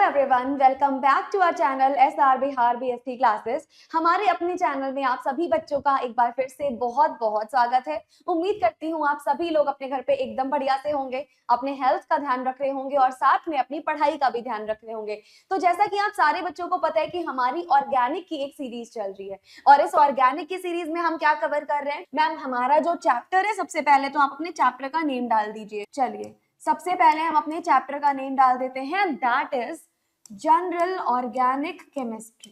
Everyone, welcome back to our channel SR Bihar BSc classes. हमारे अपने channel में आप सभी बच्चों का एक बार फिर से बहुत बहुत स्वागत है। उम्मीद करती हूँ आप सभी लोग अपने घर पे एकदम बढ़िया से होंगे, अपने हेल्थ का ध्यान रख रहे होंगे और साथ में अपनी पढ़ाई का भी ध्यान रख रहे होंगे। तो जैसा कि आप सारे बच्चों को पता है कि हमारी ऑर्गेनिक की एक सीरीज चल रही है और इस ऑर्गेनिक की सीरीज में हम क्या कवर कर रहे हैं मैम, हमारा जो चैप्टर है, सबसे पहले तो आप अपने चैप्टर का नेम डाल दीजिए। चलिए, सबसे पहले हम अपने चैप्टर का नेम डाल देते हैं, that is general organic chemistry.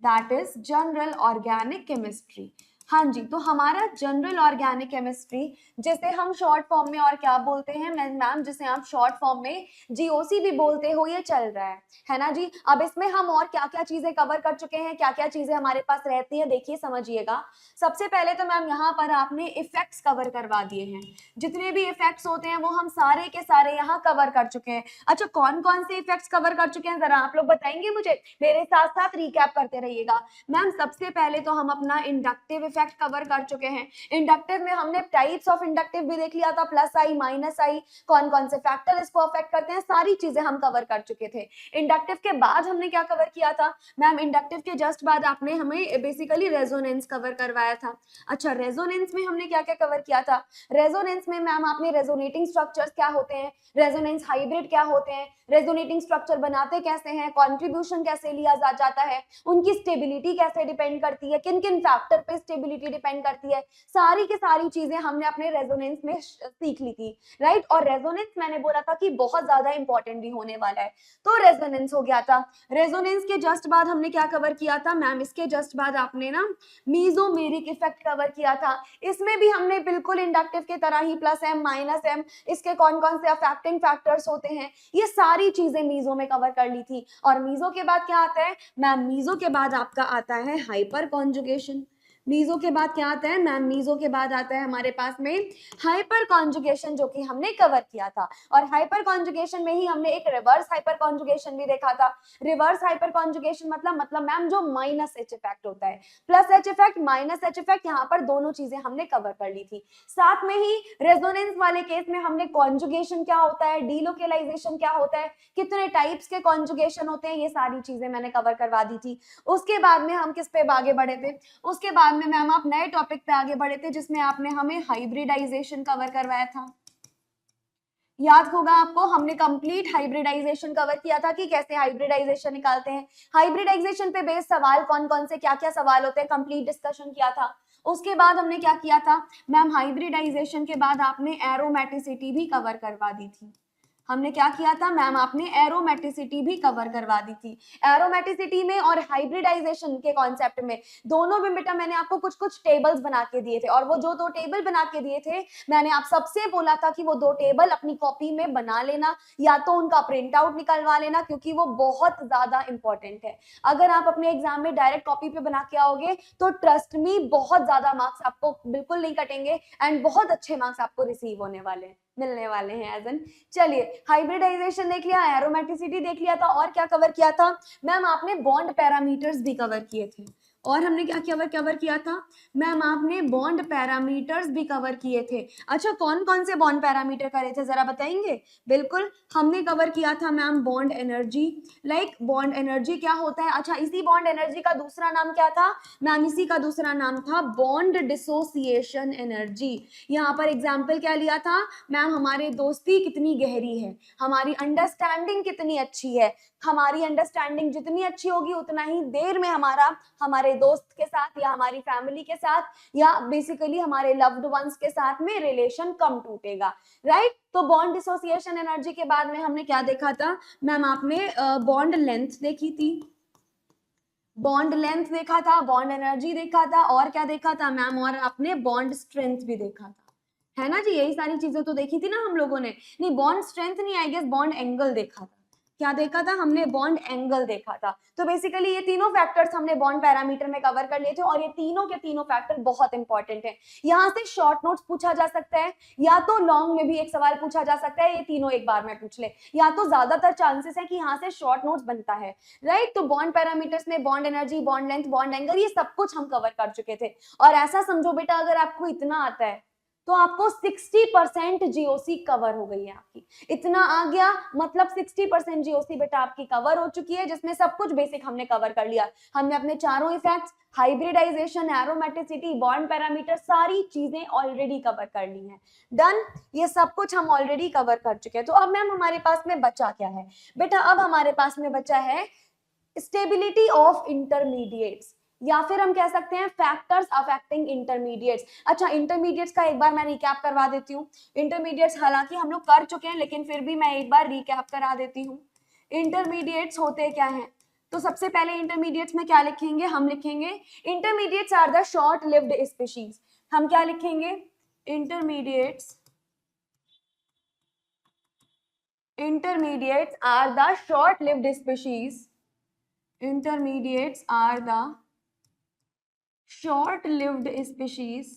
That is general organic chemistry. हाँ जी, तो हमारा जनरल ऑर्गेनिक केमिस्ट्री, जिसे हम शॉर्ट फॉर्म में और क्या बोलते हैं मैम, जिसे आप शॉर्ट फॉर्म में GOC भी बोलते हो, ये चल रहा है ना जी। अब इसमें हम और क्या क्या चीजें कवर कर चुके हैं, क्या क्या चीजें हमारे पास रहती हैं, देखिए समझिएगा। सबसे पहले तो मैम यहाँ पर आपने इफेक्ट्स कवर करवा दिए हैं। जितने भी इफेक्ट्स होते हैं वो हम सारे के सारे यहाँ कवर कर चुके हैं। अच्छा, कौन कौन से इफेक्ट्स कवर कर चुके हैं जरा आप लोग बताएंगे मुझे, मेरे साथ साथ रिकैप करते रहिएगा। मैम सबसे पहले तो हम अपना इंडक्टिव इफेक्ट कवर कर चुके हैं। इंडक्टिव में हमने टाइप्स ऑफ इंडक्टिव भी देख लिया था, प्लस आई माइनस आई, कौन कौन से फैक्टर इसको अफेक्ट करते हैं, सारी चीजें हम कवर कर चुके थे। इंडक्टिव के बाद हमने क्या कवर किया था मैम, इंडक्टिव के जस्ट बाद आपने हमें बेसिकली रेजोनेंस कवर करवाया था। अच्छा, रेजोनेंस में हमने क्या क्या कवर किया था? रेजोनेंस में मैम आपने रेजोनेटिंग स्ट्रक्चर्स क्या होते हैं, रेजोनेंस हाइब्रिड क्या होते हैं, रेजोनेटिंग स्ट्रक्चर बनाते कैसे हैं, कॉन्ट्रीब्यूशन कैसे लिया जाता है, उनकी स्टेबिलिटी कैसे डिपेंड करती है, किन किन फैक्टर पे स्टेबिलिटी डिपेंड करती है, सारी की सारी चीजें हमने अपने रेजोनेंस में सीख ली थी, राइट। और रेजोनेंस मैंने बोला था कि बहुत ज्यादा इंपॉर्टेंट भी होने वाला है, तो रेजोनेंस हो गया था। रेजोनेंस के जस्ट बाद हमने क्या कवर किया था मैम, इसके जस्ट बाद आपने ना मीजोमेरिक इफेक्ट कवर किया था। इसमें भी हमने बिल्कुल इंडक्टिव के तरह ही प्लस एम माइनस एम, इसके कौन कौन से अफेक्टिंग फैक्टर्स होते हैं, ये सारी चीजें मीजो में कवर कर ली थी। और मीजो के बाद क्या आता है मैम, मीजो के बाद आपका आता है हाइपर कॉन्जुगेशन। मीजो के बाद क्या आता है मैम, मीजो के बाद आता है हमारे पास में हाइपर कॉन्जुगेशन, जो कि हमने कवर किया था। और हाइपर कॉन्जुगेशन में ही हमने एक रिवर्स हाइपर कॉन्जुगेशन भी देखा था। रिवर्स हाइपर कॉन्जुगेशन मतलब मैम जो माइनस एच इफेक्ट होता है, plus H effect minus H effect, यहाँ पर दोनों चीजें हमने कवर कर ली थी। साथ में ही रेजोनेंस वाले केस में हमने कॉन्जुगेशन क्या होता है, डीलोकेलाइजेशन क्या होता है, कितने टाइप्स के कॉन्जुगेशन होते हैं, ये सारी चीजें मैंने कवर करवा दी थी। उसके बाद में हम किस पे आगे बढ़े थे, उसके बाद में मैम आप नए टॉपिक पे आगे बढ़े थे, जिसमें आपने हमें हाइब्रिडाइजेशन कवर करवाया था। याद होगा आपको, हमने कंप्लीट हाइब्रिडाइजेशन कवर किया था कि कैसे हाइब्रिडाइजेशन निकालते हैं। हाइब्रिडाइजेशन पे बेस्ड सवाल कौन कौन से क्या क्या सवाल होते हैं, कंप्लीट डिस्कशन किया था। उसके बाद हमने क्या किया था मैम, हाइब्रिडाइजेशन के बाद आपने एरोमेटिसिटी भी कवर करवा दी थी। हमने क्या किया था मैम, आपने एरोमेटिसिटी भी कवर करवा दी थी। एरोमेटिसिटी में और हाइब्रिडाइजेशन के कॉन्सेप्ट में दोनों में बेटा मैंने आपको कुछ कुछ टेबल्स बना के दिए थे, और वो जो दो टेबल बना के दिए थे मैंने आप सबसे बोला था कि वो दो टेबल अपनी कॉपी में बना लेना, या तो उनका प्रिंट आउट निकलवा लेना, क्योंकि वो बहुत ज्यादा इंपॉर्टेंट है। अगर आप अपने एग्जाम में डायरेक्ट कॉपी पे बना के आओगे तो ट्रस्ट मी बहुत ज्यादा मार्क्स आपको बिल्कुल नहीं कटेंगे, एंड बहुत अच्छे मार्क्स आपको रिसीव होने वाले हैं, मिलने वाले हैं एज एन। चलिए, हाइब्रिडाइजेशन देख लिया, एरोमेटिसिटी देख लिया था, और क्या कवर किया था मैम, आपने बॉन्ड पैरामीटर्स भी कवर किए थे। और हमने क्या कवर किया था मैम, आपने बॉन्ड पैरामीटर्स भी कवर किए थे। अच्छा, कौन कौन से बॉन्ड पैरामीटर करे थे जरा बताएंगे? बिल्कुल, हमने कवर किया था ma'am bond energy. Like bond energy क्या होता है, अच्छा इसी बॉन्ड एनर्जी का दूसरा नाम क्या था मैम, इसी का दूसरा नाम था बॉन्ड डिसोसिएशन एनर्जी। यहाँ पर एग्जाम्पल क्या लिया था मैम, हमारे दोस्ती कितनी गहरी है, हमारी अंडरस्टैंडिंग कितनी अच्छी है। हमारी अंडरस्टैंडिंग जितनी अच्छी होगी उतना ही देर में हमारे दोस्त के साथ या हमारी फैमिली के साथ या बेसिकली हमारे लव्ड वंस के साथ में रिलेशन कम टूटेगा, राइट। तो बॉन्ड डिसोसिएशन एनर्जी के बाद में हमने क्या देखा था मैम, आपने बॉन्ड लेंथ देखी थी, बॉन्ड लेंथ देखा था, बॉन्ड एनर्जी देखा था, और क्या देखा था मैम, और आपने बॉन्ड स्ट्रेंथ भी देखा था, है ना जी। यही सारी चीजें तो देखी थी ना हम लोगों ने। नहीं, बॉन्ड स्ट्रेंथ नहीं, आई गेस बॉन्ड एंगल देखा था। क्या देखा था हमने, बॉन्ड एंगल देखा था। तो बेसिकली ये तीनों फैक्टर्स हमने बॉन्ड पैरामीटर में कवर कर लिए थे, और ये तीनों के तीनों फैक्टर बहुत इंपॉर्टेंट है। यहाँ से शॉर्ट नोट्स पूछा जा सकता है, या तो लॉन्ग में भी एक सवाल पूछा जा सकता है, ये तीनों एक बार में पूछ ले, या तो ज्यादातर चांसेस है कि यहाँ से शॉर्ट नोट्स बनता है, राइट। तो बॉन्ड पैरामीटर्स में bond energy, bond length, bond angle, ये सब कुछ हम कवर कर चुके थे। और ऐसा समझो बेटा, अगर आपको इतना आता है तो आपको 60% जीओसी कवर हो गई है आपकी। इतना आ गया मतलब 60% जीओसी बेटा आपकी कवर हो चुकी है, जिसमें सब कुछ बेसिक हमने कवर कर लिया। हमने अपने चारों effects, hybridization, aromaticity, bond parameter, सारी चीजें ऑलरेडी कवर कर ली हैं। डन, ये सब कुछ हम ऑलरेडी कवर कर चुके हैं। तो अब मैम हमारे पास में बचा क्या है बेटा? अब हमारे पास में बचा है स्टेबिलिटी ऑफ इंटरमीडिएट्स, या फिर हम कह सकते हैं फैक्टर्स अफेक्टिंग इंटरमीडिएट्स। अच्छा, इंटरमीडिएट्स का एक बार मैं रिकैप करवा देती हूँ। इंटरमीडिएट्स हालांकि हम लोग कर चुके हैं, लेकिन फिर भी मैं एक बार रिकैप करा देती हूँ। इंटरमीडिएट्स होते क्या हैं? तो सबसे पहले इंटरमीडिएट्स में क्या लिखेंगे? हम लिखेंगे intermediates are the short lived species. हम क्या लिखेंगे? Intermediates are the short lived species. Intermediates are the short-lived species.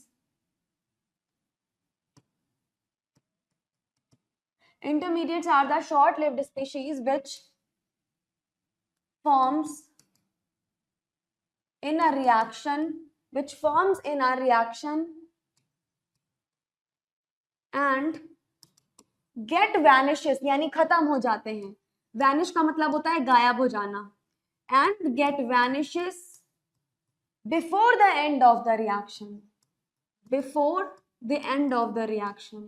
Intermediates are the short-lived species which forms in a reaction, and get vanishes, यानी खत्म हो जाते हैं। vanish का मतलब होता है गायब हो जाना। and get vanishes before the end of the reaction. Before the end of the reaction.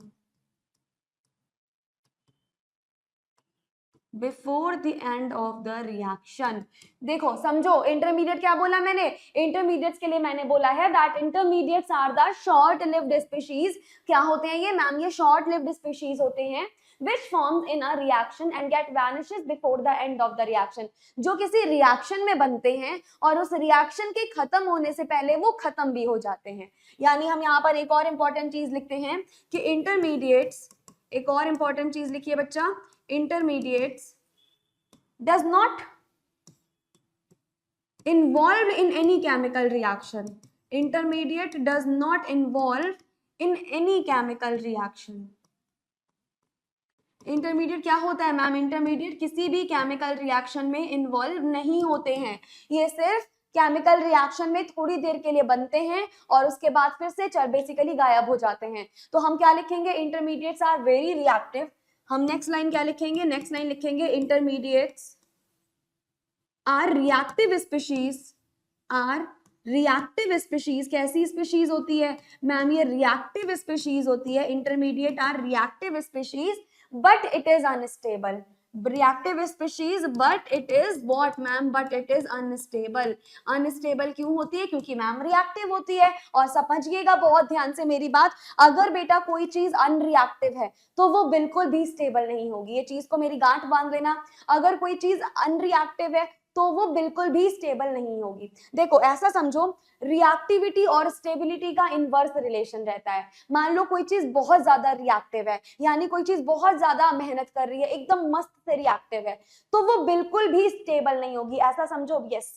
Before the end of the reaction. देखो समझो, इंटरमीडिएट क्या बोला मैंने? इंटरमीडिएट्स के लिए मैंने बोला है that intermediates are the short lived species. क्या होते हैं ये मैम? ये शॉर्ट लिव्ड स्पीशीज होते हैं which forms in a reaction and get vanishes before the end of the reaction, जो किसी रिएक्शन में बनते हैं और उस रिएक्शन के खत्म होने से पहले वो खत्म भी हो जाते हैं। यानी हम यहाँ पर एक और इंपॉर्टेंट चीज लिखते हैं कि इंटरमीडिएट्स, एक और इंपॉर्टेंट चीज लिखिए बच्चा, intermediates does not involve in any chemical reaction. Intermediate does not involve in any chemical reaction. Intermediate क्या होता है मैम? इंटरमीडिएट किसी भी केमिकल रिएक्शन में इन्वॉल्व नहीं होते हैं। ये सिर्फ केमिकल रिएक्शन में थोड़ी देर के लिए बनते हैं और उसके बाद फिर से बेसिकली गायब हो जाते हैं। तो हम क्या लिखेंगे? Intermediates are very reactive. हम नेक्स्ट लाइन क्या लिखेंगे? नेक्स्ट लाइन लिखेंगे intermediates are reactive species. Are reactive species कैसी स्पीशीज होती है मैम? ये रिएक्टिव स्पीशीज होती है। Intermediate are reactive species but it is unstable. Reactive species but it is what ma'am? But it is unstable. Unstable क्यों होती है? क्योंकि मैम रिएक्टिव होती है। और समझिएगा बहुत ध्यान से मेरी बात, अगर बेटा कोई चीज अनरिएक्टिव है तो वो बिल्कुल भी स्टेबल नहीं होगी। ये चीज को मेरी गांठ बांध लेना, अगर कोई चीज अनरिएक्टिव है तो वो बिल्कुल भी स्टेबल नहीं होगी। देखो ऐसा समझो, रिएक्टिविटी और स्टेबिलिटी का इनवर्स रिलेशन रहता है। मान लो कोई चीज बहुत ज्यादा रिएक्टिव है, यानी कोई चीज बहुत ज्यादा मेहनत कर रही है, एकदम मस्त से रिएक्टिव है, तो वो बिल्कुल भी स्टेबल नहीं होगी। ऐसा समझो। यस,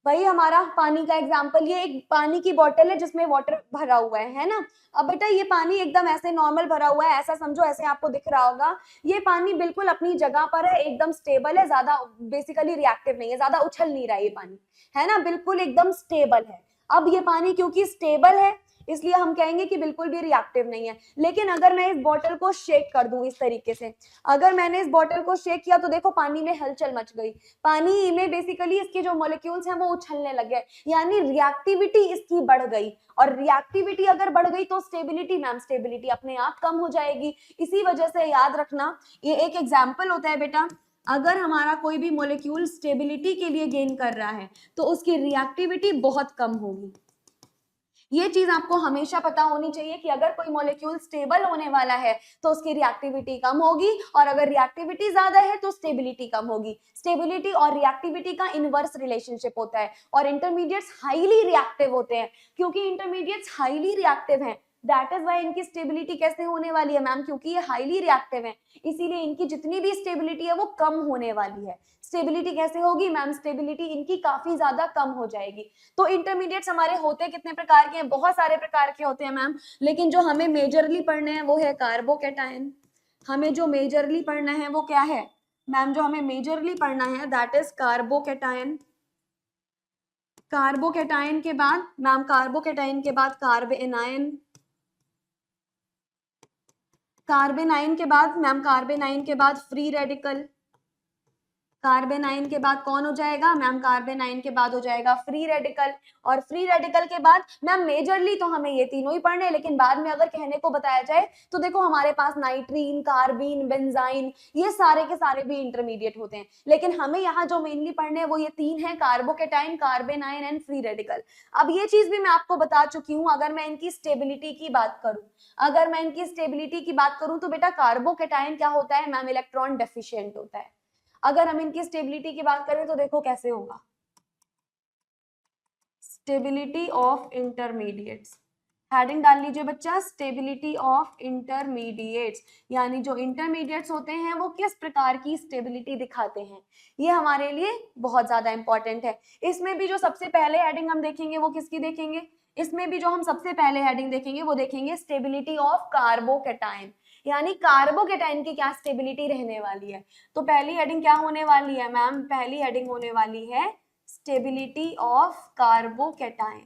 वही हमारा पानी का एग्जाम्पल, ये एक पानी की बोतल है जिसमें वाटर भरा हुआ है ना। अब बेटा ये पानी एकदम ऐसे नॉर्मल भरा हुआ है, ऐसा समझो, ऐसे आपको दिख रहा होगा। ये पानी बिल्कुल अपनी जगह पर है, एकदम स्टेबल है, ज्यादा बेसिकली रिएक्टिव नहीं है, ज्यादा उछल नहीं रहा है ये पानी, है ना, बिल्कुल एकदम स्टेबल है। अब ये पानी क्योंकि स्टेबल है इसलिए हम कहेंगे कि बिल्कुल भी रिएक्टिव नहीं है। लेकिन अगर मैं इस बोतल को शेक कर दूं इस तरीके से, अगर मैंने इस बोतल को शेक किया तो देखो पानी में हलचल मच गई, पानी में बेसिकली इसके जो मॉलिक्यूल्स हैं वो उछलने लग गए, यानी रिएक्टिविटी इसकी बढ़ गई। और रिएक्टिविटी अगर बढ़ गई तो स्टेबिलिटी मैम, स्टेबिलिटी अपने आप कम हो जाएगी। इसी वजह से याद रखना, ये एक एग्जाम्पल होता है बेटा, अगर हमारा कोई भी मॉलिक्यूल स्टेबिलिटी के लिए गेन कर रहा है तो उसकी रिएक्टिविटी बहुत कम होगी। ये चीज आपको हमेशा पता होनी चाहिए कि अगर कोई मॉलिक्यूल स्टेबल होने वाला है तो उसकी रिएक्टिविटी कम होगी, और अगर रिएक्टिविटी ज्यादा है तो स्टेबिलिटी कम होगी। स्टेबिलिटी और रिएक्टिविटी का इनवर्स रिलेशनशिप होता है। और इंटरमीडिएट्स हाईली रिएक्टिव होते हैं। क्योंकि इंटरमीडिएट्स हाईली रिएक्टिव हैं, दैट इज वाई इनकी स्टेबिलिटी कैसे होने वाली है मैम? क्योंकि ये हाईली रिएक्टिव है, इसीलिए इनकी जितनी भी स्टेबिलिटी है वो कम होने वाली है। स्टेबिलिटी कैसे होगी मैम? स्टेबिलिटी इनकी काफी ज्यादा कम हो जाएगी। तो इंटरमीडिएट्स हमारे होते कितने प्रकार के हैं? बहुत सारे प्रकार के होते हैं मैम, लेकिन जो हमें मेजरली पढ़ने हैं वो है कार्बोकैटायन। हमें जो मेजरली पढ़ना है वो क्या है मैम? जो हमें मेजरली पढ़ना है दैट इज कार्बोकैटायन। कार्बोकैटायन के बाद मैम, कार्बोकैटायन के बाद कार्ब एनायन, कार्बेनाइन के बाद मैम, कार्बेनाइन के बाद फ्री रेडिकल, कार्बेनाइन के बाद कौन हो जाएगा मैम, कार्बेनाइन के बाद हो जाएगा फ्री रेडिकल, और फ्री रेडिकल के बाद मैम मेजरली तो हमें ये तीनों ही पढ़ने हैं, लेकिन बाद में अगर कहने को बताया जाए तो देखो हमारे पास नाइट्रीन, कार्बीन, बेंजाइन, ये सारे के सारे भी इंटरमीडिएट होते हैं, लेकिन हमें यहाँ जो मेनली पढ़ने हैं वो ये तीन है, कार्बोकेटाइन, कार्बेनाइन एंड फ्री रेडिकल। अब ये चीज भी मैं आपको बता चुकी हूँ, अगर मैं इनकी स्टेबिलिटी की बात करूँ, अगर मैं इनकी स्टेबिलिटी की बात करूँ तो बेटा कार्बोकेटाइन क्या होता है मैम, इलेक्ट्रॉन डेफिशिएंट होता है। अगर हम इनकी स्टेबिलिटी की बात करें तो देखो कैसे होगा, स्टेबिलिटी ऑफ इंटरमीडिएट्स, हेडिंग डाल लीजिए बच्चा, स्टेबिलिटी ऑफ इंटरमीडिएट्स, यानी जो इंटरमीडिएट्स होते हैं वो किस प्रकार की स्टेबिलिटी दिखाते हैं, ये हमारे लिए बहुत ज्यादा इंपॉर्टेंट है। इसमें भी जो सबसे पहले हेडिंग हम देखेंगे वो किसकी देखेंगे, इसमें भी जो हम सबसे पहले हेडिंग देखेंगे वो देखेंगे स्टेबिलिटी ऑफ कार्बोकेटाइन, यानी कार्बोकेटाइन की क्या स्टेबिलिटी रहने वाली है। तो पहली हेडिंग क्या होने वाली है मैम, पहली हेडिंग होने वाली है स्टेबिलिटी ऑफ कार्बोकेटाइन,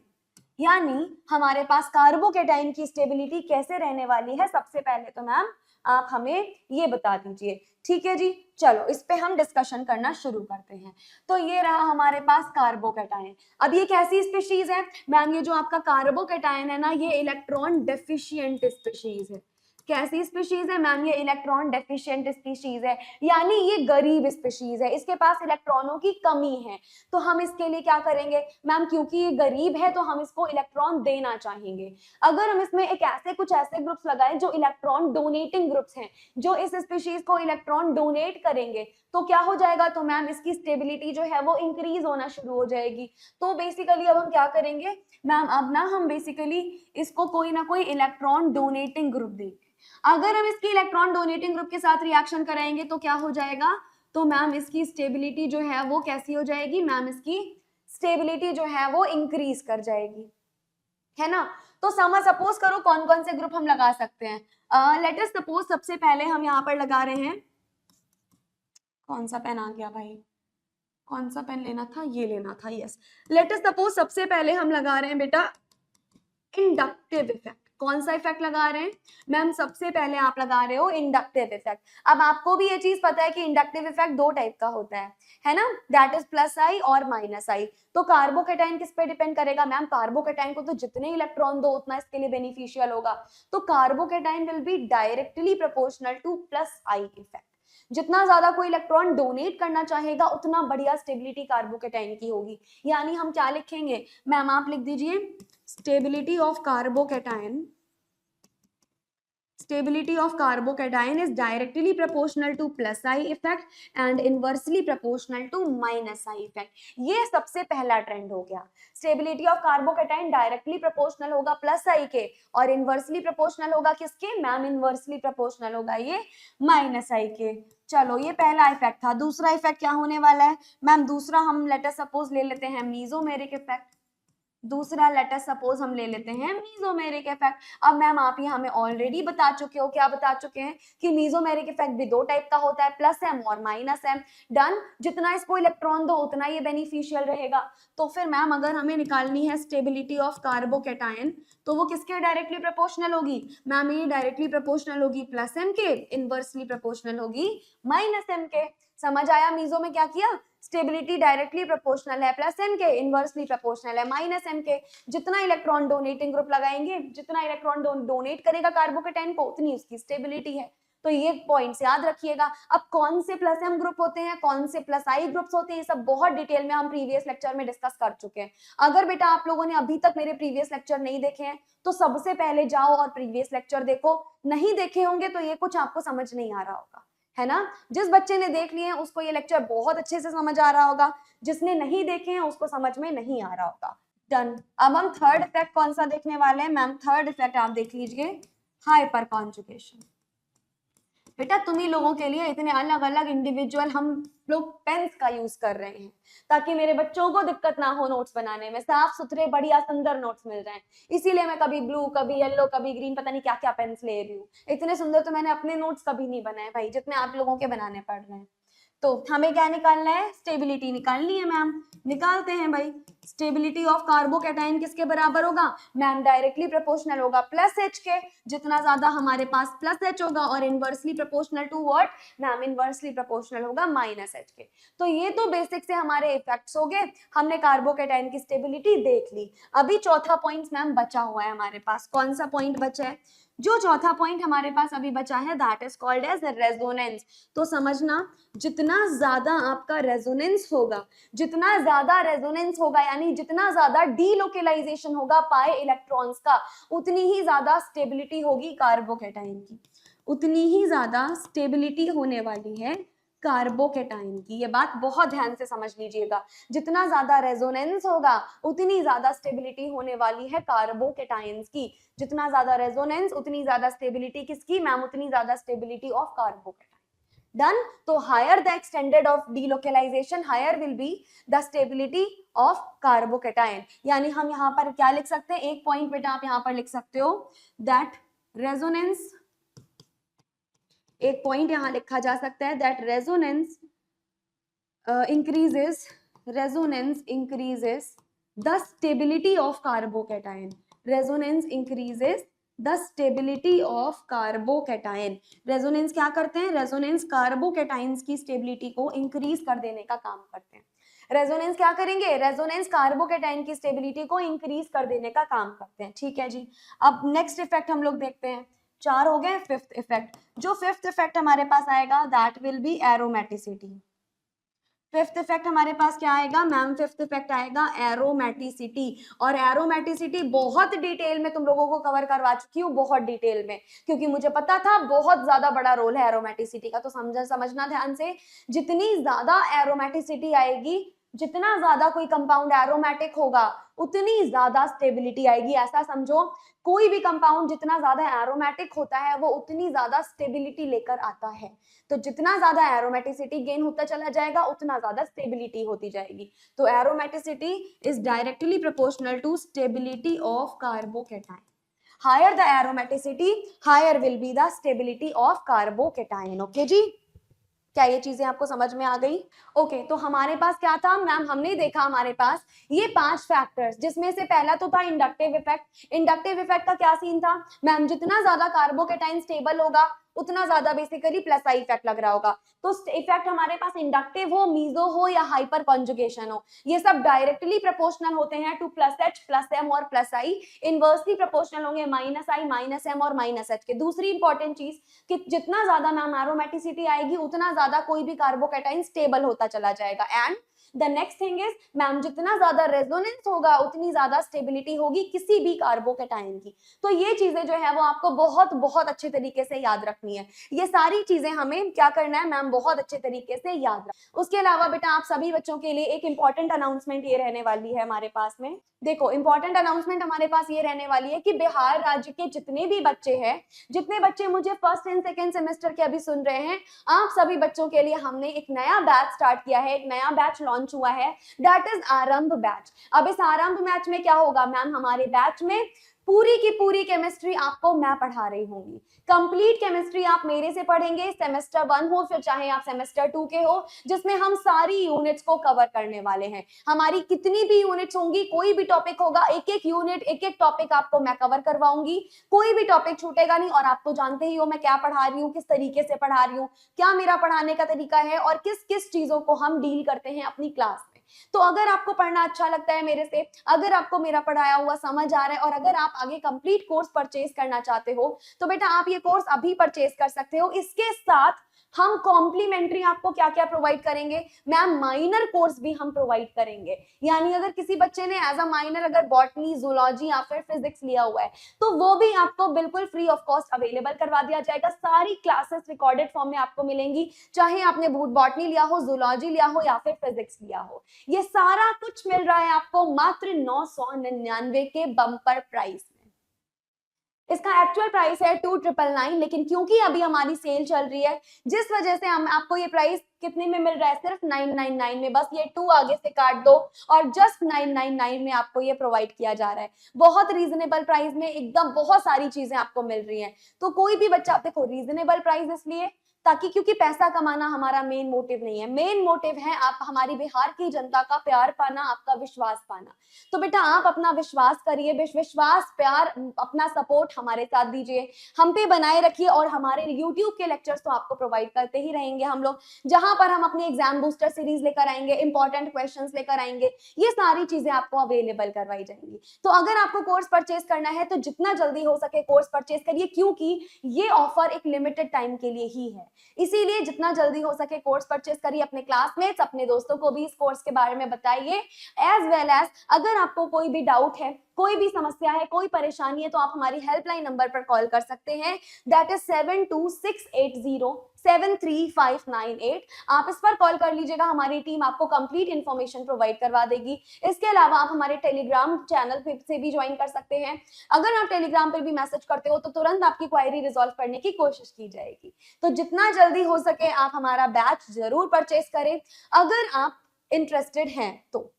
यानी हमारे पास कार्बोकेटाइन की स्टेबिलिटी कैसे रहने वाली है, सबसे पहले तो मैम आप हमें ये बता दीजिए। ठीक है जी, चलो इस पे हम डिस्कशन करना शुरू करते हैं। तो ये रहा हमारे पास कार्बोकेटाइन। अब ये कैसी स्पीशीज है मैम, ये जो आपका कार्बोकेटाइन है ना, ये इलेक्ट्रॉन डेफिशिएंट स्पीशीज है। कैसी स्पीशीज है मैम, ये इलेक्ट्रॉन डेफिशिएंट स्पीशीज है, यानी ये गरीब स्पीशीज है, इसके पास इलेक्ट्रॉनों की कमी है। तो हम इसके लिए क्या करेंगे मैम, क्योंकि ये गरीब है तो हम इसको इलेक्ट्रॉन देना चाहेंगे। अगर हम इसमें एक ऐसे कुछ ऐसे ग्रुप्स लगाएं जो इलेक्ट्रॉन डोनेटिंग ग्रुप्स हैं, जो इस स्पीशीज को इलेक्ट्रॉन डोनेट करेंगे, तो क्या हो जाएगा, तो मैम इसकी स्टेबिलिटी जो है वो इंक्रीज होना शुरू हो जाएगी। तो बेसिकली अब हम क्या करेंगे मैम, अब ना हम बेसिकली इसको कोई ना कोई इलेक्ट्रॉन डोनेटिंग ग्रुप देंगे। अगर हम इसकी इलेक्ट्रॉन डोनेटिंग ग्रुप के साथ रिएक्शन कराएंगे तो क्या हो जाएगा, तो मैम इसकी स्टेबिलिटी जो है वो कैसी हो जाएगी मैम, इसकी स्टेबिलिटी जो है वो इंक्रीज कर जाएगी, है ना। तो सपोज करो कौन कौन से ग्रुप हम लगा सकते हैं। लेट अस सपोज सबसे पहले हम यहाँ पर लगा रहे हैं, कौन सा पेन आ गया भाई, कौन सा पेन लेना था, ये लेना था, यस। लेट अस सपोज सबसे पहले हम लगा रहे हैं बेटा इंडक्टिव इफेक्ट। कौन सा इफेक्ट लगा रहे हैं मैम, सबसे पहले आप लगा रहे हो इंडक्टिव इफेक्ट। अब आपको भी ये चीज पता है कि इंडक्टिव इफेक्ट दो टाइप का होता है ना, दैट इज प्लस आई और माइनस आई। तो कार्बोकेटाइन किस पे डिपेंड करेगा मैम, कार्बोकेटाइन को तो जितने इलेक्ट्रॉन दो उतना इसके लिए बेनिफिशियल होगा। तो carbocation will be directly proportional two plus I effect. जितना ज्यादा कोई इलेक्ट्रॉन डोनेट करना चाहेगा उतना बढ़िया स्टेबिलिटी कार्बोकेटाइन की होगी। यानी हम क्या लिखेंगे मैम, आप लिख दीजिए stability of carbocation, stability of carbocation is directly proportional to plus I effect and inversely proportional to minus I effect। ये सबसे पहला ट्रेंड हो गया, stability of carbocation directly proportional होगा प्लस आई के और इनवर्सली प्रोपोर्शनल होगा किसके मैम, इनवर्सली प्रोपोर्शनल होगा ये माइनस आई के। चलो ये पहला इफेक्ट था। दूसरा इफेक्ट क्या होने वाला है मैम, दूसरा हम लेट अस सपोज ले लेते हैं मीजोमेरिक इफेक्ट। दूसरा लेटर सपोज हम ले लेते हैं मीजोमेरिक इफेक्ट। अब मैम आप ये हमें ऑलरेडी बता चुके हो, क्या बता चुके हैं कि मीजोमेरिक इफेक्ट भी दो टाइप का होता है, प्लस एम और माइनस एम। डन, जितना इसको इलेक्ट्रॉन दो उतना ये बेनिफिशियल रहेगा। तो फिर मैम अगर हमें निकालनी है स्टेबिलिटी ऑफ कार्बोकेटाइन तो वो किसके डायरेक्टली प्रोपोर्शनल होगी मैम, ये डायरेक्टली प्रोपोर्शनल होगी प्लस एम के, इनवर्सली प्रोपोर्शनल होगी माइनस एम के। समझ आया, मीजो में क्या किया, स्टेबिलिटी डायरेक्टली प्रोपोर्शनल है प्लस एम के, इनवर्सली प्रोपोर्शनल है माइनस एम के। जितना इलेक्ट्रॉन डोनेटिंग ग्रुप लगाएंगे, जितना इलेक्ट्रॉन डोनेट करेगा कार्बोकेटाइन को, उतनी उसकी स्टेबिलिटी है। तो ये पॉइंट्स याद रखिएगा। अब कौन से प्लस एम ग्रुप होते हैं, कौन से प्लस आई ग्रुप्स होते हैं, ये सब बहुत डिटेल में हम प्रीवियस लेक्चर में डिस्कस कर चुके हैं। अगर बेटा आप लोगों ने अभी तक मेरे प्रीवियस लेक्चर नहीं देखे हैं तो सबसे पहले जाओ और प्रीवियस लेक्चर देखो। नहीं देखे होंगे तो ये कुछ आपको समझ नहीं आ रहा होगा, है ना। जिस बच्चे ने देख लिए हैं उसको ये लेक्चर बहुत अच्छे से समझ आ रहा होगा, जिसने नहीं देखे हैं उसको समझ में नहीं आ रहा होगा। डन। अब हम थर्ड इफेक्ट कौन सा देखने वाले हैं मैम, थर्ड इफेक्ट आप देख लीजिए हाइपर कॉन्जुगेशन। बेटा तुम्ही लोगों के लिए इतने अलग अलग इंडिविजुअल हम लोग पेन्स का यूज कर रहे हैं ताकि मेरे बच्चों को दिक्कत ना हो नोट्स बनाने में, साफ सुथरे बढ़िया सुंदर नोट्स मिल जाएं। इसीलिए मैं कभी ब्लू, कभी येलो, कभी ग्रीन, पता नहीं क्या क्या पेन्स ले रही हूँ। इतने सुंदर तो मैंने अपने नोट्स कभी नहीं बनाए भाई जितने आप लोगों के बनाने पड़ रहे हैं। तो हमें क्या निकालना है, स्टेबिलिटी निकालनी है मैम, निकालते हैं भाई। स्टेबिलिटी ऑफ कार्बोकैटायन किसके बराबर होगा मैम डायरेक्टली प्रोपोर्शनल होगा प्लस H के, जितना ज्यादा हमारे पास प्लस H होगा, और inversely proportional to what ma'am inversely proportional होगा माइनस H के। तो ये तो बेसिक से हमारे इफेक्ट्स हो गए, हमने कार्बोकैटायन की स्टेबिलिटी देख ली। अभी चौथा पॉइंट मैम बचा हुआ है हमारे पास, कौन सा पॉइंट बचा है, जो चौथा पॉइंट हमारे पास अभी बचा है that is called as resonance. तो समझना जितना ज्यादा आपका रेजोनेंस होगा, जितना ज्यादा रेजोनेंस होगा यानी जितना ज्यादा डीलोकेलाइजेशन होगा पाए इलेक्ट्रॉन्स का, उतनी ही ज्यादा स्टेबिलिटी होगी कार्बोकैटायन की, उतनी ही ज्यादा स्टेबिलिटी होने वाली है कार्बोकैटायन की। ये बात बहुत ध्यान से समझ लीजिएगा, जितना ज्यादा रेजोनेंस होगा उतनी ज्यादा स्टेबिलिटी होने वाली है कार्बोकैटायंस की, जितना ज्यादा रेजोनेंस उतनी ज्यादा स्टेबिलिटी किसकी मैम, उतनी ज्यादा स्टेबिलिटी ऑफ कार्बोकैटायन। डन। तो higher the extended of delocalization higher will be the stability of carbocation. यानी हम यहाँ पर क्या लिख सकते हैं, एक पॉइंट बेटा आप यहाँ पर लिख सकते हो दैट रेजोनेंस, एक पॉइंट यहां लिखा जा सकता है that resonance increases the stability of carbocation, resonance increases the stability of carbocation. Resonance क्या करते हैं, रेजोनेंस कार्बोकैटायंस की स्टेबिलिटी को इंक्रीज कर देने का काम करते हैं। रेजोनेंस क्या करेंगे, रेजोनेंस कार्बोकैटायन की स्टेबिलिटी को इंक्रीज कर देने का काम करते हैं। ठीक है जी, अब नेक्स्ट इफेक्ट हम लोग देखते हैं, चार हो गए। फिफ्थ इफेक्ट, जो फिफ्थ इफेक्ट हमारे पास आएगा that will be aromaticity. Fifth effect हमारे पास क्या आएगा मैम, फिफ्थ इफेक्ट आएगा एरोमेटिसिटी। और एरोमेटिसिटी बहुत डिटेल में तुम लोगों को कवर करवा चुकी हूँ, बहुत डिटेल में, क्योंकि मुझे पता था बहुत ज्यादा बड़ा रोल है एरोमेटिसिटी का। तो समझना ध्यान से, जितनी ज्यादा एरोमेटिसिटी आएगी, जितना ज्यादा कोई कंपाउंड एरोमेटिक होगा उतनी ज्यादा स्टेबिलिटी आएगी। ऐसा समझो, कोई भी कंपाउंड जितना ज्यादा एरोमेटिक होता है वो उतनी ज्यादा स्टेबिलिटी लेकर आता है। तो जितना ज्यादा एरोमेटिसिटी गेन होता चला जाएगा उतना ज्यादा स्टेबिलिटी होती जाएगी। तो aromaticity is directly proportional to stability of carbocation. Higher the aromaticity higher will be the stability of carbocation. Okay जी, क्या ये चीजें आपको समझ में आ गई? ओके, तो हमारे पास क्या था मैम, हमने देखा हमारे पास ये 5 फैक्टर्स, जिसमें से पहला तो था इंडक्टिव इफेक्ट। इंडक्टिव इफेक्ट का क्या सीन था मैम, जितना ज्यादा कार्बोकैटायन स्टेबल होगा उतना ज्यादा बेसिकली प्लस आई इफेक्ट लग रहा होगा। तो इफेक्ट हमारे पास इंडक्टिव हो, मीजो हो या हाइपर कॉन्जुगेशन हो, ये सब डायरेक्टली प्रोपोर्शनल होते हैं to plus H plus M और प्लस आई। इनवर्सली प्रोपोर्शनल होंगे माइनस आई माइनस एम और माइनस एच के। दूसरी इंपॉर्टेंट चीज कि जितना ज्यादा मैम एरोमेटिसिटी आएगी उतना ज्यादा कोई भी कार्बोकैटायन स्टेबल होता चला जाएगा। And the next thing is ma'am, जितना ज्यादा रेजोनेंस होगा उतनी ज्यादा स्टेबिलिटी होगी किसी भी कार्बोकैटायन की। तो ये चीजें जो है वो आपको बहुत बहुत अच्छे तरीके से याद रखनी है। ये सारी चीजें हमें क्या करना है मैम, बहुत अच्छे तरीके से याद रखना। उसके अलावा बेटा आप सभी बच्चों के लिए एक इंपॉर्टेंट अनाउंसमेंट ये रहने वाली है हमारे पास में। देखो, इंपॉर्टेंट अनाउंसमेंट हमारे पास ये रहने वाली है कि बिहार राज्य के जितने भी बच्चे हैं, जितने बच्चे मुझे फर्स्ट एंड सेकेंड सेमेस्टर के अभी सुन रहे हैं, आप सभी बच्चों के लिए हमने एक नया बैच स्टार्ट किया है, एक नया बैच लॉन्च हुआ है, दैट इज आरंभ बैच। अब इस आरंभ बैच में क्या होगा मैम, हमारे बैच में पूरी की पूरी केमिस्ट्री आपको मैं पढ़ा रही होंगी। कंप्लीट केमिस्ट्री आप मेरे से पढ़ेंगे, सेमेस्टर 1 हो फिर चाहे आप सेमेस्टर 2 के हो, जिसमें हम सारी यूनिट्स को कवर करने वाले हैं। हमारी कितनी भी यूनिट्स होंगी, कोई भी टॉपिक होगा, एक एक यूनिट एक एक टॉपिक आपको मैं कवर करवाऊंगी, कोई भी टॉपिक छूटेगा नहीं। और आप तो जानते ही हो मैं क्या पढ़ा रही हूँ, किस तरीके से पढ़ा रही हूँ, क्या मेरा पढ़ाने का तरीका है और किस किस चीजों को हम डील करते हैं अपनी क्लास में। तो अगर आपको पढ़ना अच्छा लगता है मेरे से, अगर आपको मेरा पढ़ाया हुआ समझ आ रहा है और अगर आप आगे कंप्लीट कोर्स परचेज करना चाहते हो तो बेटा आप ये कोर्स अभी परचेज कर सकते हो। इसके साथ हम कॉम्प्लीमेंट्री आपको क्या क्या प्रोवाइड करेंगे मैम, माइनर कोर्स भी हम प्रोवाइड करेंगे। यानी अगर किसी बच्चे ने एज अ माइनर अगर बॉटनी, जूलॉजी या फिर फिजिक्स लिया हुआ है तो वो भी आपको बिल्कुल फ्री ऑफ कॉस्ट अवेलेबल करवा दिया जाएगा। सारी क्लासेस रिकॉर्डेड फॉर्म में आपको मिलेंगी, चाहे आपने बॉटनी लिया हो, जूलॉजी लिया हो या फिर फिजिक्स लिया हो। ये सारा कुछ मिल रहा है आपको मात्र 999 के बम्पर प्राइस में। इसका एक्चुअल प्राइस है 2999, लेकिन क्योंकि अभी हमारी सेल चल रही है जिस वजह से हम आपको ये प्राइस कितने में मिल रहा है, सिर्फ 999 में। बस ये 2 आगे से काट दो और जस्ट 999 में आपको ये प्रोवाइड किया जा रहा है। बहुत रीजनेबल प्राइस में एकदम बहुत सारी चीजें आपको मिल रही हैं। तो कोई भी बच्चा, देखो रीजनेबल प्राइस इसलिए ताकि, क्योंकि पैसा कमाना हमारा मेन मोटिव नहीं है, मेन मोटिव है आप हमारी बिहार की जनता का प्यार पाना, आपका विश्वास पाना। तो बेटा आप अपना विश्वास करिए, विश्वास, प्यार, अपना सपोर्ट हमारे साथ दीजिए, हम पे बनाए रखिए, और हमारे यूट्यूब के लेक्चर्स तो आपको प्रोवाइड करते ही रहेंगे हम लोग, जहां पर हम अपनी एग्जाम बूस्टर सीरीज लेकर आएंगे, इंपॉर्टेंट क्वेश्चंस लेकर आएंगे, ये सारी चीजें आपको अवेलेबल करवाई जाएंगी। तो अगर आपको कोर्स परचेज करना है तो जितना जल्दी हो सके कोर्स परचेज करिए, क्योंकि ये ऑफर एक लिमिटेड टाइम के लिए ही है, इसीलिए जितना जल्दी हो सके कोर्स परचेज करिए। अपने क्लासमेट्स, अपने दोस्तों को भी इस कोर्स के बारे में बताइए, एज वेल एज अगर आपको कोई भी डाउट है, कोई भी समस्या है, कोई परेशानी है, तो आप हमारी हेल्पलाइन नंबर पर कॉल कर सकते हैं, दैट इज 7268073598। आप इस पर कॉल कर लीजिएगा, हमारी टीम आपको कंप्लीट इंफॉर्मेशन प्रोवाइड करवा देगी। इसके अलावा आप हमारे टेलीग्राम चैनल से भी ज्वाइन कर सकते हैं, अगर आप टेलीग्राम पर भी मैसेज करते हो तो तुरंत आपकी क्वायरी रिजॉल्व करने की कोशिश की जाएगी। तो जितना जल्दी हो सके आप हमारा बैच जरूर परचेज करें, अगर आप इंटरेस्टेड हैं तो।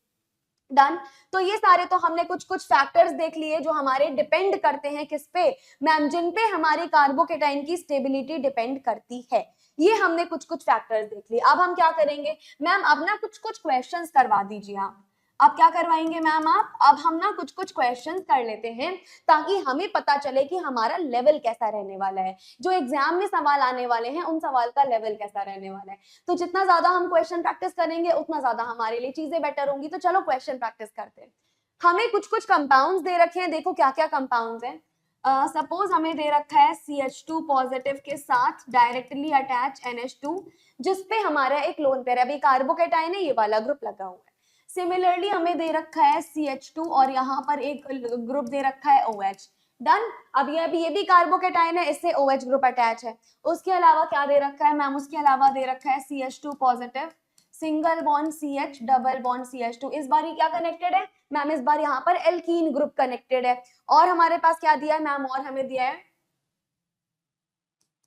डन। तो ये सारे तो हमने कुछ कुछ फैक्टर्स देख लिए जो हमारे डिपेंड करते हैं किस पे मैम, जिन पे हमारी कार्बोकेटाइन की स्टेबिलिटी डिपेंड करती है। ये हमने कुछ कुछ फैक्टर्स देख लिए। अब हम क्या करेंगे मैम, अब ना कुछ कुछ क्वेश्चंस करवा दीजिए आप। अब क्या करवाएंगे मैम आप, अब हम ना कुछ कुछ क्वेश्चंस कर लेते हैं ताकि हमें पता चले कि हमारा लेवल कैसा रहने वाला है, जो एग्जाम में सवाल आने वाले हैं उन सवाल का लेवल कैसा रहने वाला है। तो जितना ज्यादा हम क्वेश्चन प्रैक्टिस करेंगे उतना ज्यादा हमारे लिए चीजें बेटर होंगी। तो चलो क्वेश्चन प्रैक्टिस करते हैं। हमें कुछ कुछ कंपाउंड्स दे रखे हैं, देखो क्या क्या कंपाउंड्स हैं। सपोज हमें दे रखा है CH2 पॉजिटिव के साथ डायरेक्टली अटैच NH2, जिसपे हमारा एक लोन पेयर है, अभी कार्बोकेटाइन है, ये वाला ग्रुप लगा हुआ है। सिमिलरली हमें दे रखा है CH2 और यहाँ पर एक ग्रुप दे रखा है OH। डन। अब ये भी कार्बोकेटाइन है, इससे OH ग्रुप अटैच है। उसके अलावा क्या दे रखा है मैम, उसके अलावा दे रखा है CH2 positive, single bond CH, double bond CH2। इस बार ये क्या कनेक्टेड है मैम, इस बार यहाँ पर एल्कीन ग्रुप कनेक्टेड है। और हमारे पास क्या दिया है मैम, और हमें दिया है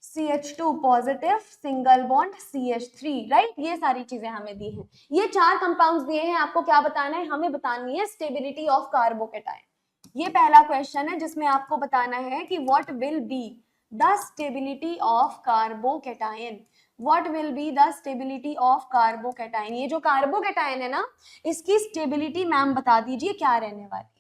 CH2 positive, single bond CH3, right. ये सारी चीजें हमें दी हैं, ये 4 कंपाउंड्स दिए हैं। आपको क्या बताना है, हमें बतानी है स्टेबिलिटी ऑफ कार्बोकेटाइन। ये पहला क्वेश्चन है जिसमें आपको बताना है कि what will be the stability of carbocation, what will be the stability of carbocation. ये जो कार्बोकेटाइन है ना, इसकी स्टेबिलिटी मैम बता दीजिए क्या रहने वाली है,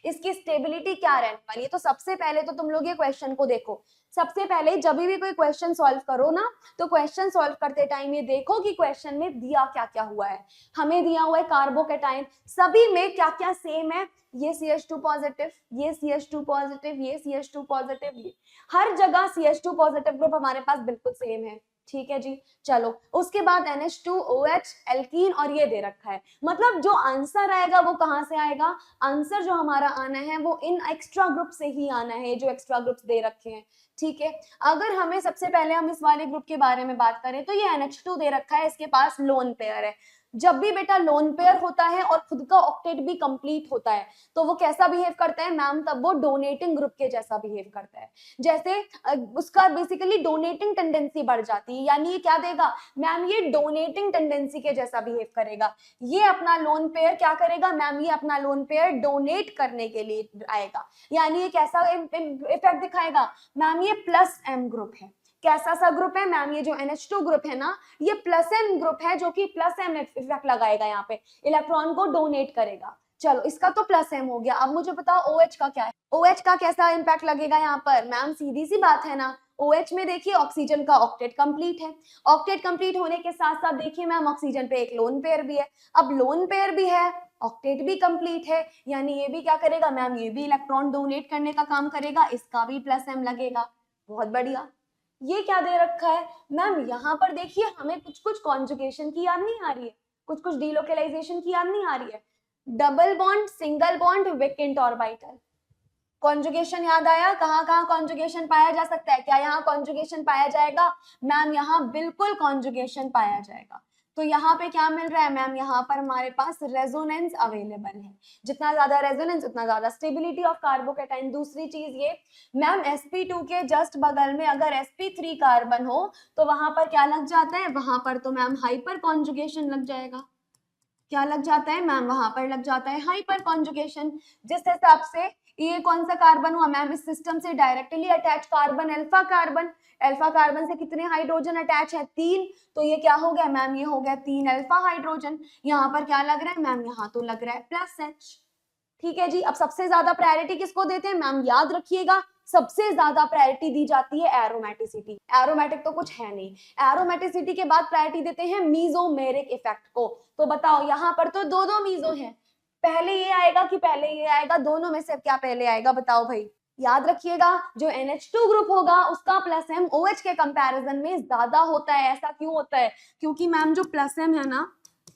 इसकी स्टेबिलिटी क्या रहने वाली है। तो सबसे पहले तो तुम लोग ये क्वेश्चन को देखो, सबसे पहले जब भी कोई क्वेश्चन सॉल्व करो ना, तो क्वेश्चन सॉल्व करते टाइम ये देखो कि क्वेश्चन में दिया क्या क्या हुआ है। हमें दिया हुआ है कार्बोकेटाइन, सभी में क्या क्या सेम है, ये CH2 पॉजिटिव, ये CH2 पॉजिटिव, ये CH2 पॉजिटिव, ये हर जगह CH2 पॉजिटिव ग्रुप हमारे पास बिल्कुल सेम है। ठीक है जी। चलो उसके बाद NH2, OH, एल्कीन, और ये दे रखा है। मतलब जो आंसर आएगा वो कहां से आएगा, आंसर जो हमारा आना है वो इन एक्स्ट्रा ग्रुप से ही आना है, जो एक्स्ट्रा ग्रुप्स दे रखे हैं। ठीक है। अगर हमें सबसे पहले हम इस वाले ग्रुप के बारे में बात करें तो ये NH2 दे रखा है, इसके पास लोन पेयर है। जब भी बेटा लोन पेयर होता है और खुद का ऑक्टेट भी कंप्लीट होता है तो वो कैसा बिहेव करता है मैम, तब वो डोनेटिंग ग्रुप के जैसा बिहेव करता है। जैसे उसका बेसिकली डोनेटिंग टेंडेंसी बढ़ जाती है, यानी ये क्या देगा मैम, ये डोनेटिंग टेंडेंसी के जैसा बिहेव करेगा। ये अपना लोन पेयर क्या करेगा मैम, ये अपना लोन पेयर डोनेट करने के लिए आएगा, यानी ये कैसा इफेक्ट दिखाएगा मैम, ये +M ग्रुप है। कैसा सा ग्रुप है मैम, ये जो NH2 ग्रुप है ना, ये +M ग्रुप है, जो कि +M इफेक्ट लगाएगा, यहाँ पे इलेक्ट्रॉन को डोनेट करेगा। चलो इसका तो +M हो गया। अब मुझे बताओ OH का क्या है, OH का कैसा इम्पैक्ट लगेगा यहाँ पर मैम, सीधी सी बात है ना, OH में देखिए ऑक्सीजन का ऑक्टेट कंप्लीट है, ऑक्टेट कंप्लीट होने के साथ साथ देखिए मैम ऑक्सीजन पे एक लोन पेयर भी है। अब लोन पेयर भी है, ऑक्टेट भी कंप्लीट है, यानी ये भी क्या करेगा मैम, ये भी इलेक्ट्रॉन डोनेट करने का काम करेगा, इसका भी +M लगेगा। बहुत बढ़िया। ये क्या दे रखा है मैम, यहाँ पर देखिए हमें कुछ कुछ कॉन्जुगेशन की याद नहीं आ रही है, कुछ कुछ डीलोकेलाइजेशन की याद नहीं आ रही है। Double bond, single bond, vacant orbital, conjugation याद आया, कहाँ कहाँ कॉन्जुगेशन पाया जा सकता है, क्या यहाँ कॉन्जुगेशन पाया जाएगा मैम, यहाँ बिल्कुल कॉन्जुगेशन पाया जाएगा। तो यहाँ पे क्या मिल रहा है मैम, यहाँ पर हमारे पास रेजोनेंस अवेलेबल है, जितना ज्यादा रेजोनेंस उतना ज्यादा स्टेबिलिटी ऑफ कार्बोकेटाइन। दूसरी चीज ये मैम, sp2 के जस्ट बगल में अगर sp3 कार्बन हो तो वहां पर क्या लग जाता है, वहां पर तो मैम हाइपर कॉन्जुगेशन लग जाएगा। क्या लग जाता है मैम, वहां पर लग जाता है हाइपर कॉन्जुगेशन। जिस हिसाब से ये कौन सा कार्बन हुआ मैम, इस सिस्टम से directly attach carbon alpha carbon, alpha carbon से कितने हाइड्रोजन अटैच है 3, तो ये क्या हो गया मैम, ये हो गया 3 अल्फा हाइड्रोजन। यहाँ पर क्या लग रहा है मैम, यहाँ तो लग रहा है +H। ठीक है जी। अब सबसे ज्यादा प्रायोरिटी किसको देते हैं मैम, याद रखिएगा सबसे ज्यादा प्रायोरिटी दी जाती है एरोमेटिसिटी, एरोमेटिक तो कुछ है नहीं, एरोमेटिसिटी के बाद प्रायोरिटी देते हैं मीजोमेरिक इफेक्ट को। तो बताओ यहाँ पर तो दो दो मीजो हैं, पहले ये आएगा कि पहले ये आएगा, दोनों में से क्या पहले आएगा बताओ भाई। याद रखिएगा जो NH2 ग्रुप होगा उसका +M OH के कंपैरिजन में ज्यादा होता है। ऐसा क्यों होता है, क्योंकि मैम जो +M है ना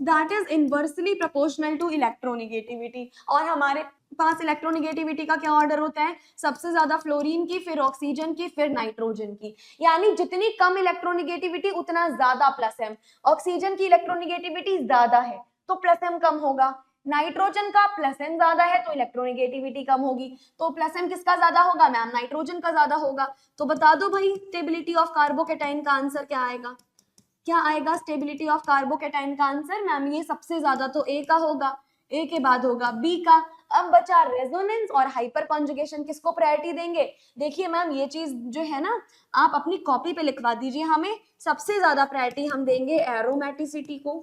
that is inversely proportional to electronegativity, और हमारे पास इलेक्ट्रोनिगेटिविटी का क्या ऑर्डर होता है, सबसे ज्यादा फ्लोरीन की, फिर ऑक्सीजन की, फिर नाइट्रोजन की। यानी जितनी कम इलेक्ट्रोनिगेटिविटी उतना ज्यादा +M, ऑक्सीजन की इलेक्ट्रोनिगेटिविटी ज्यादा है तो +M कम होगा, नाइट्रोजन का +N ज्यादा है तो इलेक्ट्रोनिगेटिविटी कम होगी, तो +M किसका ज्यादा होगा मैम, नाइट्रोजन का ज्यादा होगा। तो बता दो भाई स्टेबिलिटी ऑफ कार्बोकेटाइन का आंसर क्या आएगा, क्या आएगा स्टेबिलिटी ऑफ कार्बोकेटाइन का आंसर मैम, ये सबसे ज्यादा तो ए का होगा, ए के बाद होगा बी का। अब बचा रेजोनेंस और हाइपर कॉन्जुगेशन, किसको प्रायोरिटी देंगे। देखिए मैम ये चीज जो है ना आप अपनी कॉपी पे लिखवा दीजिए, हमें सबसे ज्यादा प्रायोरिटी हम देंगे एरोमेटिसिटी को,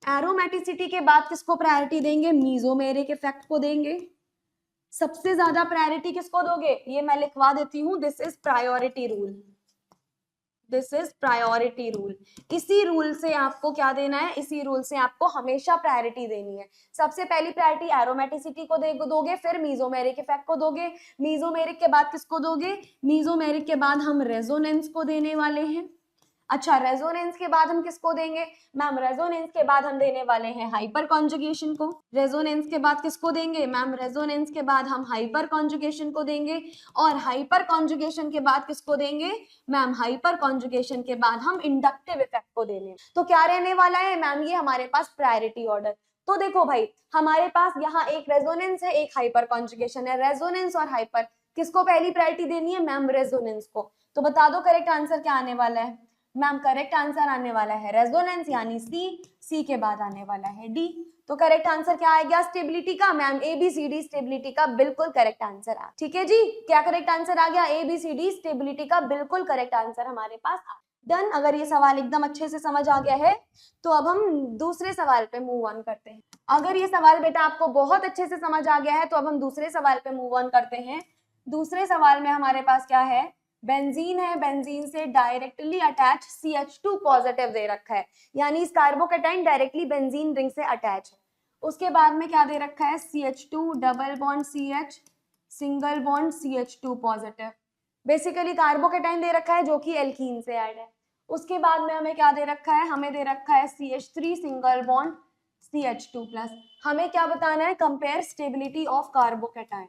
एरोमेटिसिटी के बाद किसको प्रायोरिटी देंगे, मीजोमेरिक इफेक्ट को देंगे। सबसे ज्यादा प्रायोरिटी किसको दोगे, ये मैं लिखवा देती हूँ, this is priority rule, this is priority rule. इसी रूल से आपको क्या देना है, इसी रूल से आपको हमेशा प्रायोरिटी देनी है। सबसे पहली प्रायोरिटी एरोमेटिसिटी को दोगे, फिर मीजोमेरिक इफेक्ट को दोगे, मीजोमेरिक के बाद किसको दोगे, मीजोमेरिक के बाद हम रेजोनेंस को देने वाले हैं। अच्छा रेजोनेंस के बाद हम किसको देंगे मैम, रेजोनेंस के बाद हम देने वाले हैं हाइपर कॉन्जुगेशन को। रेजोनेंस के बाद किसको देंगे मैम, रेजोनेंस के बाद हम हाइपर कॉन्जुगेशन को देंगे, और हाइपर कॉन्जुगेशन के बाद किसको देंगे मैम, हाइपर कॉन्जुगेशन के बाद हम इंडक्टिव इफेक्ट को देंगे। तो क्या रहने वाला है मैम, ये हमारे पास प्रायोरिटी ऑर्डर। तो देखो भाई हमारे पास यहाँ एक रेजोनेंस है, एक हाइपर कॉन्जुगेशन है, रेजोनेंस और हाइपर किसको पहली प्रायोरिटी देनी है मैम, रेजोनेंस को। तो बता दो करेक्ट आंसर क्या आने वाला है मैम, करेक्ट आंसर आने वाला है रेजोनेंस यानी सी के बाद आने वाला है डी। तो करेक्ट आंसर क्या आ गया स्टेबिलिटी का मैम, ABCD स्टेबिलिटी का बिल्कुल करेक्ट आंसर आ, ठीक है जी। क्या करेक्ट आंसर आ गया, ABCD स्टेबिलिटी का बिल्कुल करेक्ट आंसर हमारे पास आ। डन। अगर ये सवाल एकदम अच्छे से समझ आ गया है तो अब हम दूसरे सवाल पे मूव ऑन करते हैं। अगर ये सवाल बेटा आपको बहुत अच्छे से समझ आ गया है तो अब हम दूसरे सवाल पे मूव ऑन करते हैं। दूसरे सवाल में हमारे पास क्या है, बेंजीन है, बेंजीन से डायरेक्टली अटैच CH2 पॉजिटिव दे रखा है, यानी इस कार्बोकेटाइन डायरेक्टली बेंजीन रिंग से अटैच है। उसके बाद में क्या दे रखा है, CH2 double bond CH single bond CH2 positive, basically carbocation दे रखा है जो कि एल्कीन से ऐड है। उसके बाद में हमें क्या दे रखा है, हमें दे रखा है CH3 single bond CH2 plus. हमें क्या बताना है, कंपेयर स्टेबिलिटी ऑफ कार्बोकेटाइन,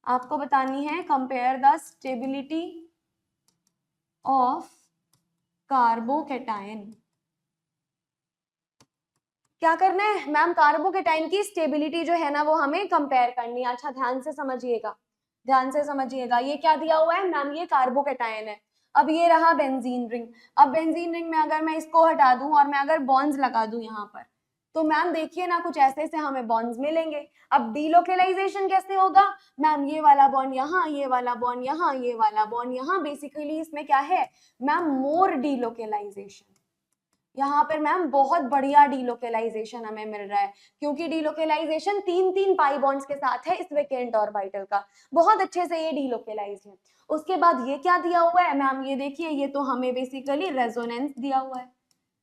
आपको बतानी है compare the stability of carbocation. क्या करना है मैम, कार्बोकेटाइन की स्टेबिलिटी जो है ना वो हमें कंपेयर करनी है। अच्छा ध्यान से समझिएगा, ध्यान से समझिएगा, ये क्या दिया हुआ है मैम, ये कार्बोकेटाइन है। अब ये रहा बेंजीन रिंग, अब बेंजीन रिंग में अगर मैं इसको हटा दूं और मैं अगर बॉन्ड्स लगा दूं यहाँ पर, तो मैम देखिए ना कुछ ऐसे से हमें बॉन्ड्स मिलेंगे। अब डीलोकेलाइजेशन कैसे होगा मैम, ये वाला बॉन्ड यहाँ, ये वाला बॉन्ड यहाँ, ये वाला बॉन्ड यहाँ, बेसिकली इसमें क्या है मैम, मोर डीलोकेलाइजेशन। यहाँ पर मैम बहुत बढ़िया डीलोकेलाइजेशन हमें मिल रहा है, क्योंकि डीलोकेलाइजेशन 3 पाई बॉन्ड्स के साथ है इस वेकेंट ऑर्बिटल का, बहुत अच्छे से ये डीलोकेलाइज है। उसके बाद ये क्या दिया हुआ है मैम, ये देखिए ये तो हमें बेसिकली रेजोनेंस दिया हुआ है,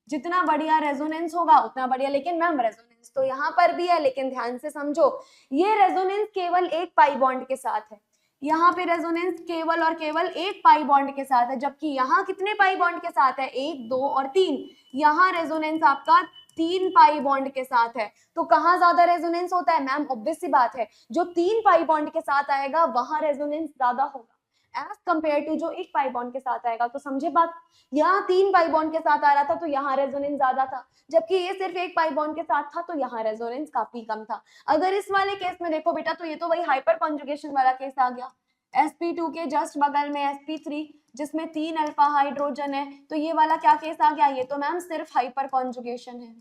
जितना बढ़िया रेजोनेंस होगा उतना बढ़िया। लेकिन मैम रेजोनेंस तो यहाँ पर भी है, लेकिन ध्यान से समझो ये रेजोनेंस केवल एक पाई बॉन्ड के साथ है, यहाँ पे रेजोनेंस केवल और केवल एक पाई बॉन्ड के साथ है, जबकि यहाँ कितने पाई बॉन्ड के साथ है, 1 2 और 3। यहाँ रेजोनेंस आपका 3 पाई बॉन्ड के साथ है। तो कहाँ ज्यादा रेजोनेंस होता है मैम, ऑब्वियस सी बात है जो 3 पाई बॉन्ड के साथ आएगा वहां रेजोनेंस ज्यादा होगा एज कंपेयर टू जो 1 पाई बॉन्ड के साथ आएगा। तो समझे बात, यहाँ 3 पाई बॉन्ड के साथ आ रहा था तो यहाँ रेजोनेंस ज्यादा था, जबकि ये सिर्फ 1 पाई बॉन्ड के साथ था तो यहाँ रेजोनेंस काफी कम था। अगर इस वाले केस में देखो बेटा तो ये तो वही हाइपर कॉन्जुगेशन वाला केस आ गया, sp2 के जस्ट बगल में sp3 जिसमें 3 अल्फा हाइड्रोजन है, तो ये वाला क्या केस आ गया, ये तो मैम सिर्फ हाइपर कॉन्जुगेशन है।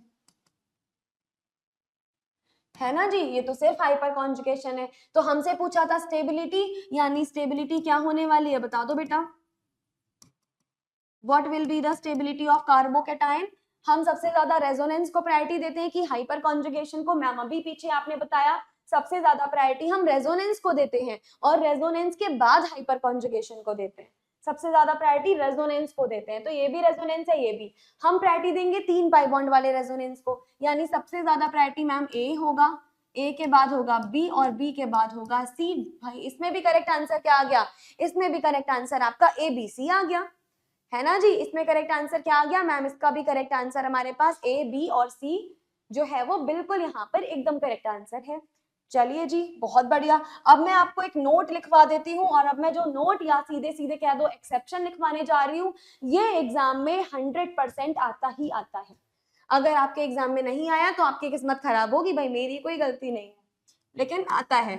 है ना जी, ये तो सिर्फ हाइपर कॉन्जुगेशन है। तो हमसे पूछा था स्टेबिलिटी, यानी स्टेबिलिटी क्या होने वाली है, बता दो बेटा। What will be the stability of carbocation. हम सबसे ज्यादा रेजोनेंस को प्रायोरिटी देते हैं कि हाइपर कॉन्जुगेशन को। मैम अभी पीछे आपने बताया सबसे ज्यादा प्रायोरिटी हम रेजोनेंस को देते हैं, और रेजोनेंस के बाद हाइपर कॉन्जुगेशन को देते हैं। सबसे ज्यादा प्रायोरिटी रेजोनेंस को देते हैं, तो ये भी रेजोनेंस है, ये भी हम प्रायोरिटी देंगे 3 पाई बॉन्ड वाले रेजोनेंस को। यानी सबसे ज्यादा प्रायोरिटी मैम ए होगा, ए के बाद होगा बी, और बी के बाद होगा सी। भाई इसमें भी करेक्ट आंसर क्या आ गया, इसमें भी करेक्ट आंसर आपका ए बी सी आ गया, है ना जी। इसमें करेक्ट आंसर क्या आ गया मैम, इसका भी करेक्ट आंसर हमारे पास ए बी और सी जो है वो बिल्कुल यहाँ पर एकदम करेक्ट आंसर है। चलिए जी, बहुत बढ़िया। अब मैं आपको एक नोट लिखवा देती हूँ, और अब मैं जो नोट या सीधे सीधे कह दो एक्सेप्शन लिखवाने जा रही हूँ, ये एग्जाम में 100% आता ही आता है। अगर आपके एग्जाम में नहीं आया तो आपकी किस्मत खराब होगी भाई, मेरी कोई गलती नहीं है, लेकिन आता है।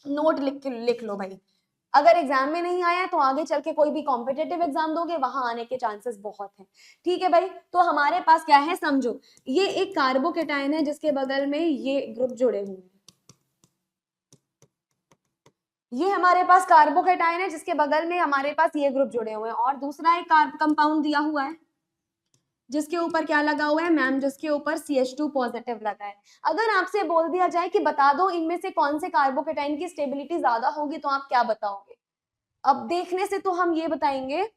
नोट लिख लो भाई। अगर एग्जाम में नहीं आया तो आगे चल के कोई भी कॉम्पिटेटिव एग्जाम दोगे, वहां आने के चांसेस बहुत हैं। ठीक है भाई, तो हमारे पास क्या है समझो, ये एक कार्बोकेटाइन है जिसके बगल में ये ग्रुप जुड़े हुए हैं। ये हमारे पास कार्बोकेटाइन है जिसके बगल में हमारे पास ये ग्रुप जुड़े हुए हैं, और दूसरा एक कंपाउंड दिया हुआ है जिसके ऊपर क्या लगा हुआ है मैम, जिसके ऊपर CH2 पॉजिटिव लगा है। अगर आपसे बोल दिया जाए कि बता दो इनमें से कौन से कार्बोकेटाइन की स्टेबिलिटी ज्यादा होगी, तो आप क्या बताओगे। अब देखने से तो हम ये बताएंगे,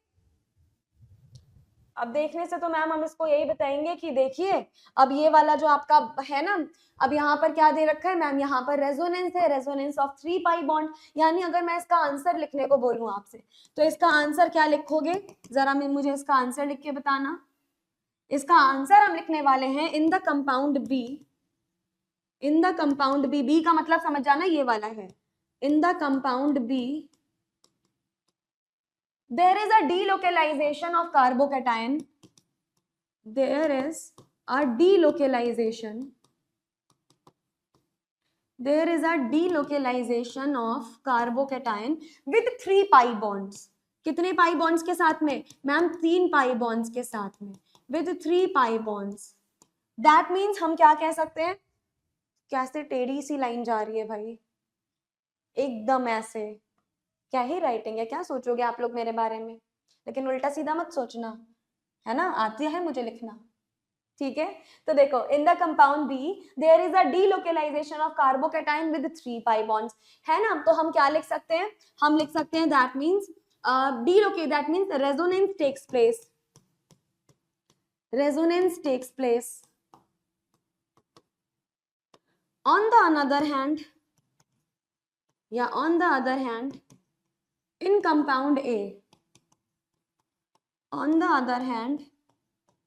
अब देखने से तो मैम हम इसको यही बताएंगे कि देखिए, अब ये वाला जो आपका है ना, अब यहाँ पर क्या दे रखा है मैम, यहाँ पर रेजोनेंस है, रेजोनेंस ऑफ 3 पाई बॉन्ड। यानी अगर मैं इसका आंसर लिखने को बोलूं आपसे, तो इसका आंसर क्या लिखोगे, जरा मैं मुझे इसका आंसर लिख के बताना। इसका आंसर हम लिखने वाले हैं in the compound B, in the compound B, B का मतलब समझ जाना ये वाला है, in the compound B there is a delocalization of carbocation, there is a delocalization, there is a delocalization of carbocation with 3 pi bonds। कितने pi bonds के साथ में मैम, 3 पाई बॉन्ड्स के साथ में, with 3 pi bonds. That means हम क्या कह सकते हैं, कैसे टेढ़ी सी लाइन जा रही है भाई, एकदम ऐसे, क्या ही राइटिंग है, क्या सोचोगे आप लोग मेरे बारे में, लेकिन उल्टा सीधा मत सोचना, है ना, आती है मुझे लिखना। ठीक है, तो देखो in the compound B there is a delocalization of carbocation with 3 pi bonds, है ना। तो हम क्या लिख सकते हैं, हम लिख सकते हैं that means that means resonance takes place, resonance takes place on the another hand, या on the other hand in compound A, on the other hand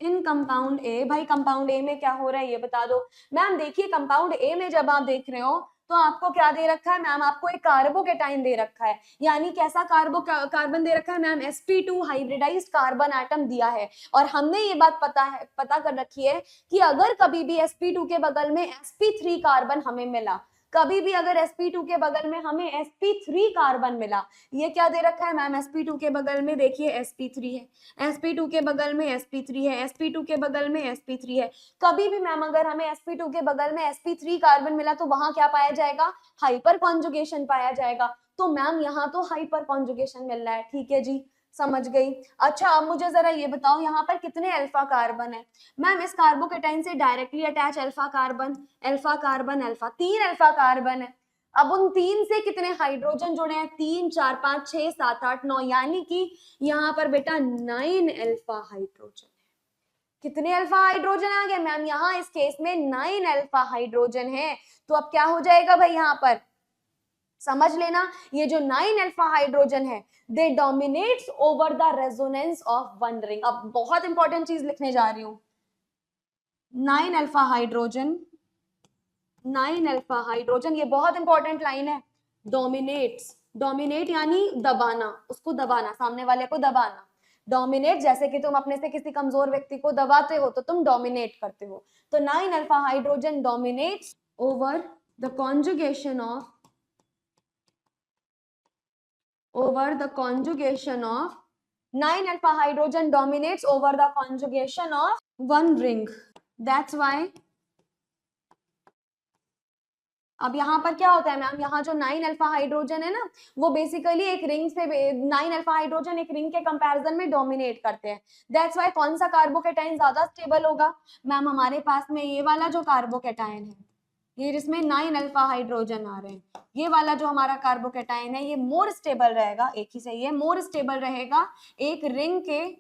in compound A. भाई कंपाउंड ए में क्या हो रहा है ये बता दो मैम। देखिए कंपाउंड ए में जब आप देख रहे हो तो आपको क्या दे रखा है मैम, आपको एक कार्बोकेटाइन दे रखा है, यानी कैसा कार्बन दे रखा है ma'am, sp2 hybridised carbon atom दिया है। और हमने ये बात पता कर रखी है कि अगर कभी भी sp2 के बगल में sp3 कार्बन हमें मिला, कभी भी अगर sp2 के बगल में हमें sp3 कार्बन मिला, ये क्या दे रखा है मैम, sp2 के बगल में देखिए sp3 है, sp2 के बगल में sp3 है, sp2 के बगल में sp3 है। कभी भी मैम अगर हमें sp2 के बगल में sp3 कार्बन मिला तो वहां क्या पाया जाएगा, हाइपर कॉन्जुगेशन पाया जाएगा। तो मैम यहाँ तो हाइपर कॉन्जुगेशन मिल रहा है, ठीक है जी, समझ गई। अच्छा अब मुझे जरा ये बताओ यहाँ पर कितने अल्फा कार्बन है मैम, इस कार्बोकेटाइन से directly attach alpha carbon, alpha carbon alpha, 3 alpha carbon है। अब उन 3 से कितने हाइड्रोजन जुड़े हैं, 3 4 5 6 7 8 9, यानी कि यहाँ पर बेटा 9 अल्फा हाइड्रोजन है। कितने अल्फा हाइड्रोजन आ गए मैम, यहाँ इस केस में 9 अल्फा हाइड्रोजन है। तो अब क्या हो जाएगा भाई, यहाँ पर समझ लेना, ये जो 9 अल्फा हाइड्रोजन है they dominates over the resonance of one ring. अब बहुत इंपॉर्टेंट चीज लिखने जा रही हूं, 9 अल्फा हाइड्रोजन, 9 अल्फा हाइड्रोजन, ये बहुत इंपॉर्टेंट लाइन है, डोमिनेट्स, डोमिनेट यानी दबाना, उसको दबाना, सामने वाले को दबाना। डोमिनेट जैसे कि तुम अपने से किसी कमजोर व्यक्ति को दबाते हो तो तुम डोमिनेट करते हो। तो 9 alpha hydrogen dominates over the conjugation of, over the conjugation of 9 alpha hydrogen dominates over the conjugation of one ring. That's why अब यहाँ पर क्या होता है मैम, यहाँ जो 9 अल्फा हाइड्रोजन है ना, वो बेसिकली एक रिंग से 9 अल्फा हाइड्रोजन एक रिंग के कंपैरिजन में डोमिनेट करते हैं। दैट्स व्हाई कौन सा कार्बोकेटाइन ज्यादा स्टेबल होगा मैम, हमारे पास में ये वाला जो कार्बोकेटाइन है, ये जिसमें 9 अल्फा हाइड्रोजन आ रहे हैं, ये वाला जो हमारा कार्बोकेटाइन है, ये मोर स्टेबल रहेगा, एक ही सही है, मोर स्टेबल रहेगा एक रिंग के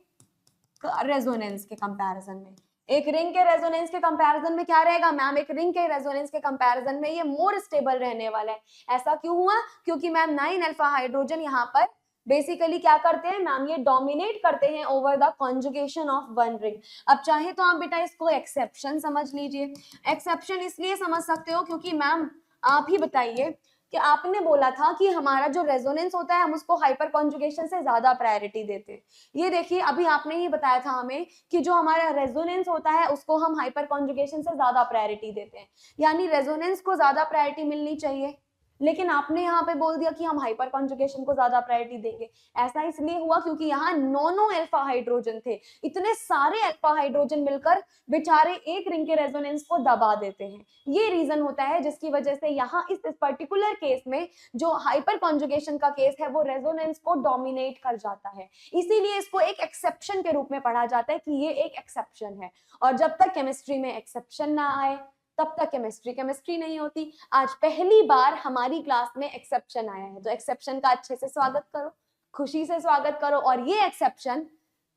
रेजोनेंस के कंपैरिजन में। एक रिंग के रेजोनेंस के कंपैरिजन में क्या रहेगा मैम, एक रिंग के रेजोनेंस के कंपैरिजन में ये मोर स्टेबल रहने वाला है। ऐसा क्यों हुआ, क्योंकि मैम 9 अल्फा हाइड्रोजन यहाँ पर बेसिकली क्या करते हैं मैम, ये डोमिनेट करते हैं over the conjugation of one ring. अब चाहे तो आप बेटा इसको एक्सेप्शन समझ लीजिए। एक्सेप्शन इसलिए समझ सकते हो क्योंकि मैम आप ही बताइए कि आपने बोला था कि हमारा जो रेजोनेंस होता है हम उसको हाइपर कॉन्जुगेशन से ज्यादा प्रायोरिटी देते हैं। ये देखिए अभी आपने ही बताया था हमें कि जो हमारा रेजोनेंस होता है उसको हम हाइपर कॉन्जुगेशन से ज्यादा प्रायोरिटी देते हैं, यानी रेजोनेंस को ज्यादा प्रायोरिटी मिलनी चाहिए, लेकिन आपने यहाँ पे बोल दिया कि हम हाइपर कॉन्जुगेशन को ज्यादा प्रायोरिटी देंगे। ऐसा इसलिए हुआ क्योंकि यहाँ 9 अल्फा हाइड्रोजन थे, इतने सारे अल्फा हाइड्रोजन मिलकर बेचारे एक रिंग के रेजोनेंस को दबा देते हैं। ये रीजन होता है जिसकी वजह से यहाँ इस पर्टिकुलर केस में जो हाइपर कॉन्जुगेशन का केस है वो रेजोनेंस को डोमिनेट कर जाता है, इसीलिए इसको एक एक्सेप्शन के रूप में पढ़ा जाता है कि ये एक एक्सेप्शन है। और जब तक केमिस्ट्री में एक्सेप्शन ना आए तब तक केमिस्ट्री नहीं होती। आज पहली बार हमारी क्लास में एक्सेप्शन आया है, तो एक्सेप्शन का अच्छे से स्वागत करो, खुशी से स्वागत करो। और ये एक्सेप्शन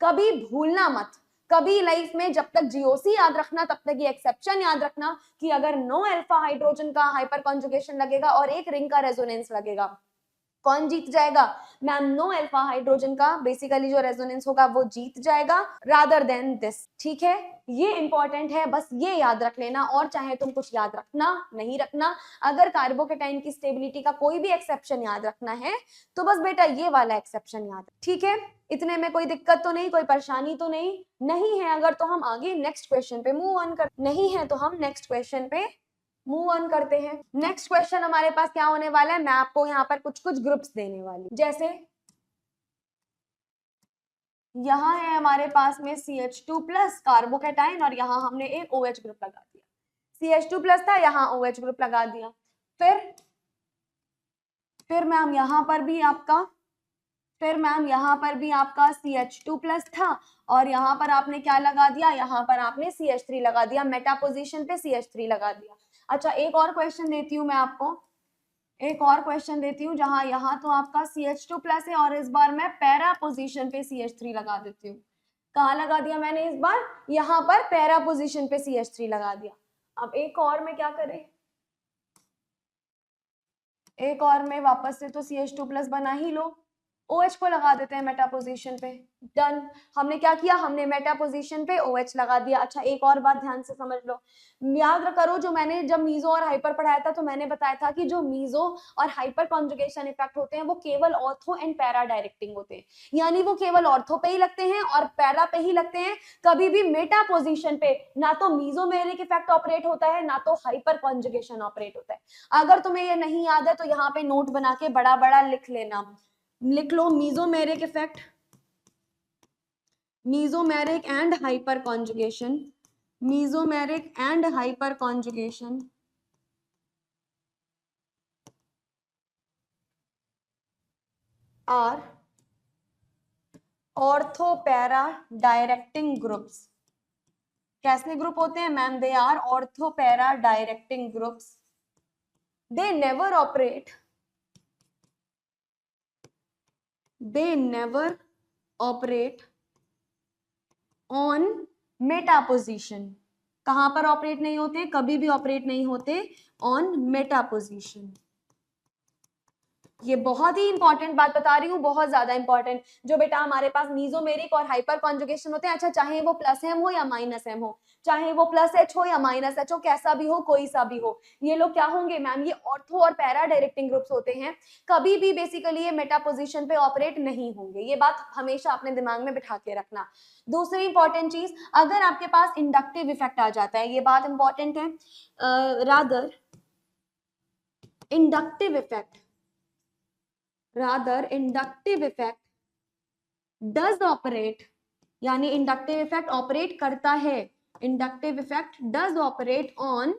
कभी भूलना मत, कभी लाइफ में जब तक जीओसी याद रखना तब तक ये एक्सेप्शन याद रखना कि अगर 9 अल्फा हाइड्रोजन का हाइपर कॉन्जुगेशन लगेगा और एक रिंग का रेजोनेंस लगेगा, कौन जीत जाएगा मैम, 9 अल्फा हाइड्रोजन का बेसिकली जो रेजोनेंस होगा वो जीत जाएगा रादर देन दिस। ठीक है, ये इंपॉर्टेंट है, बस ये याद रख लेना, और चाहे तुम कुछ याद रखना नहीं रखना। अगर कार्बोकेटाइन की स्टेबिलिटी का कोई भी एक्सेप्शन याद रखना है तो बस बेटा ये वाला एक्सेप्शन याद, ठीक है। इतने में कोई दिक्कत तो नहीं, कोई परेशानी तो नहीं, नहीं है अगर तो हम आगे नेक्स्ट क्वेश्चन पे मूव ऑन कर, नहीं है तो हम नेक्स्ट क्वेश्चन पे मूव ऑन करते हैं। नेक्स्ट क्वेश्चन हमारे पास क्या होने वाला है, मैं आपको यहाँ पर कुछ कुछ ग्रुप्स देने वाली, जैसे यहाँ है हमारे पास में CH2 प्लस कार्बोकेटाइन और यहाँ हमने एक OH ग्रुप लगा दिया। CH2 प्लस था, यहाँ OH ग्रुप लगा दिया। फिर मैम यहाँ पर भी आपका CH2 प्लस था और यहाँ पर आपने क्या लगा दिया, यहाँ पर आपने CH3 लगा दिया, मेटा पोजीशन पे CH3 लगा दिया। अच्छा एक और क्वेश्चन देती हूँ मैं आपको, एक और क्वेश्चन देती हूँ जहां यहाँ तो आपका CH2 प्लस है और इस बार मैं पैरा पोजीशन पे CH3 लगा देती हूँ। कहाँ लगा दिया मैंने इस बार, यहाँ पर पैरा पोजीशन पे CH3 लगा दिया। अब एक और में क्या करें, एक और में वापस से तो CH2 प्लस बना ही लो, OH को लगा देते हैं मेटा पोजीशन पे, डन। हमने क्या किया, हमने मेटा पोजीशन पे OH लगा दिया। अच्छा एक और बात ध्यान से समझ लो, याद करो जो मैंने जब मीजो और हाइपर पढ़ाया था तो मैंने बताया था कि जो मीजो और हाइपर कॉन्जुगेशन इफेक्ट होते हैं वो केवल ऑर्थो एंड पैरा डायरेक्टिंग होते हैं, यानी वो केवल ऑर्थो पे ही लगते हैं और पैरा पे ही लगते हैं। कभी भी मेटा पोजीशन पे ना तो मीजोमेरिक इफेक्ट ऑपरेट होता है ना तो हाइपर कॉन्जुगेशन ऑपरेट होता है। अगर तुम्हें ये नहीं याद है तो यहाँ पे नोट बना के बड़ा बड़ा लिख लेना, लिख लो mesomeric effect, mesomeric and hyperconjugation, mesomeric and hyperconjugation are ortho para directing groups. कैसे ग्रुप होते हैं ma'am, they are ortho para directing groups, they never operate on meta position. कहां पर ऑपरेट नहीं होते, कभी भी ऑपरेट नहीं होते ऑन मेटा पोजीशन। ये बहुत ही इंपॉर्टेंट बात बता रही हूँ, बहुत ज्यादा इंपॉर्टेंट। जो बेटा हमारे पास मीजोमेरिक और हाइपर कॉन्जुगेशन होते हैं, अच्छा चाहे वो प्लस एम हो या माइनस एम हो, चाहे वो प्लस H हो या माइनस H हो, कैसा भी हो कोई सा भी हो, ये लोग क्या होंगे मैम, ये ऑर्थो और पैरा डायरेक्टिंग ग्रुप्स होते हैं, कभी भी बेसिकली ये मेटा पोजीशन पे ऑपरेट नहीं होंगे। ये बात हमेशा अपने दिमाग में बिठा के रखना। दूसरी इंपॉर्टेंट चीज, अगर आपके पास इंडक्टिव इफेक्ट आ जाता है, ये बात इंपॉर्टेंट है, rather inductive effect does operate, यानी इंडक्टिव इफेक्ट ऑपरेट करता है, inductive effect does operate on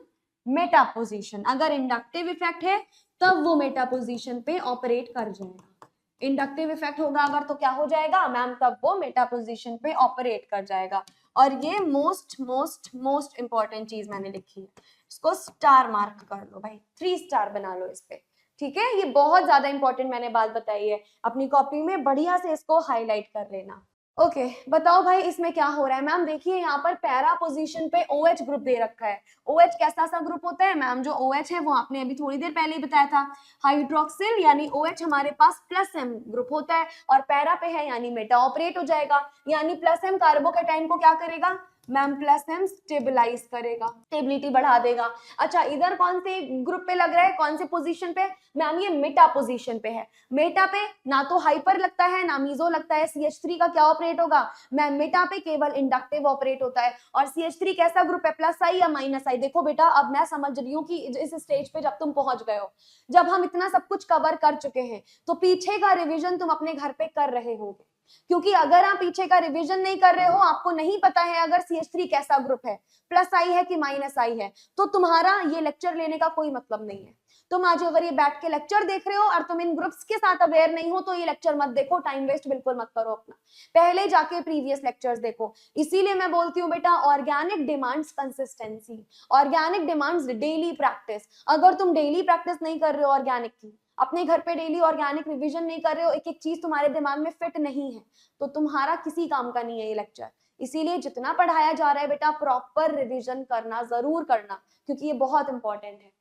meta position, अगर इंडक्टिव इफेक्ट है तब वो मेटा पोजीशन पे ऑपरेट कर जाएगा। इंडक्टिव इफेक्ट होगा अगर तो क्या हो जाएगा मैम, तब वो मेटा पोजीशन पे ऑपरेट कर जाएगा। और ये मोस्ट मोस्ट मोस्ट इंपॉर्टेंट चीज मैंने लिखी है, इसको स्टार मार्क कर लो भाई, 3 स्टार बना लो इस पे, ठीक है। ये बहुत ज्यादा इंपॉर्टेंट मैंने बात बताई है, अपनी कॉपी में बढ़िया से इसको हाईलाइट कर लेना। ओके बताओ भाई इसमें क्या हो रहा है। मैम देखिए यहाँ पर पैरा पोजीशन पे OH ग्रुप दे रखा है। OH कैसा सा ग्रुप होता है मैम, जो OH है वो आपने अभी थोड़ी देर पहले ही बताया था, हाइड्रोक्सिल यानी OH हमारे पास +M ग्रुप होता है और पैरा पे है यानी मेटा ऑपरेट हो जाएगा, यानी +M कार्बोकैटायन को क्या करेगा मैम, +M स्टेबलाइज करेगा, स्टेबिलिटी बढ़ा देगा। अच्छा इधर कौन से ग्रुप पे लग रहा है, कौन से पोजीशन पे मैम, ये मेटा पोजीशन पे है। मेटा पे ना तो हाइपर लगता है ना मीजो लगता है, CH3 का क्या ऑपरेट होगा मैम, मेटा पे केवल इंडक्टिव ऑपरेट होता है। और CH3 कैसा ग्रुप है, +I या -I। देखो बेटा अब मैं समझ रही हूँ कि इस स्टेज पे जब तुम पहुंच गए हो, जब हम इतना सब कुछ कवर कर चुके हैं, तो पीछे का रिविजन तुम अपने घर पे कर रहे होगे, क्योंकि अगर आप पीछे का रिवीजन नहीं कर रहे हो, आपको नहीं पता है अगर CH3 कैसा ग्रुप है, +I है कि -I है, तो तुम्हारा ये लेक्चर लेने का कोई मतलब नहीं है। तुम आज अगर ये बैठ के लेक्चर देख रहे हो और तुम इन ग्रुप्स के साथ अवेयर नहीं हो, तो ये लेक्चर मत देखो, टाइम वेस्ट बिल्कुल मत करो अपना, पहले जाके प्रीवियस लेक्चर्स देखो। इसीलिए मैं बोलती हूँ बेटा, organic demands consistency, organic demands daily practice. अगर तुम डेली प्रैक्टिस नहीं कर रहे हो ऑर्गेनिक की, अपने घर पे डेली ऑर्गेनिक रिवीजन नहीं कर रहे हो, एक एक चीज तुम्हारे दिमाग में फिट नहीं है, तो तुम्हारा किसी काम का नहीं है ये लेक्चर। इसीलिए जितना पढ़ाया जा रहा है बेटा, प्रॉपर रिवीजन करना, जरूर करना, क्योंकि ये बहुत इंपॉर्टेंट है।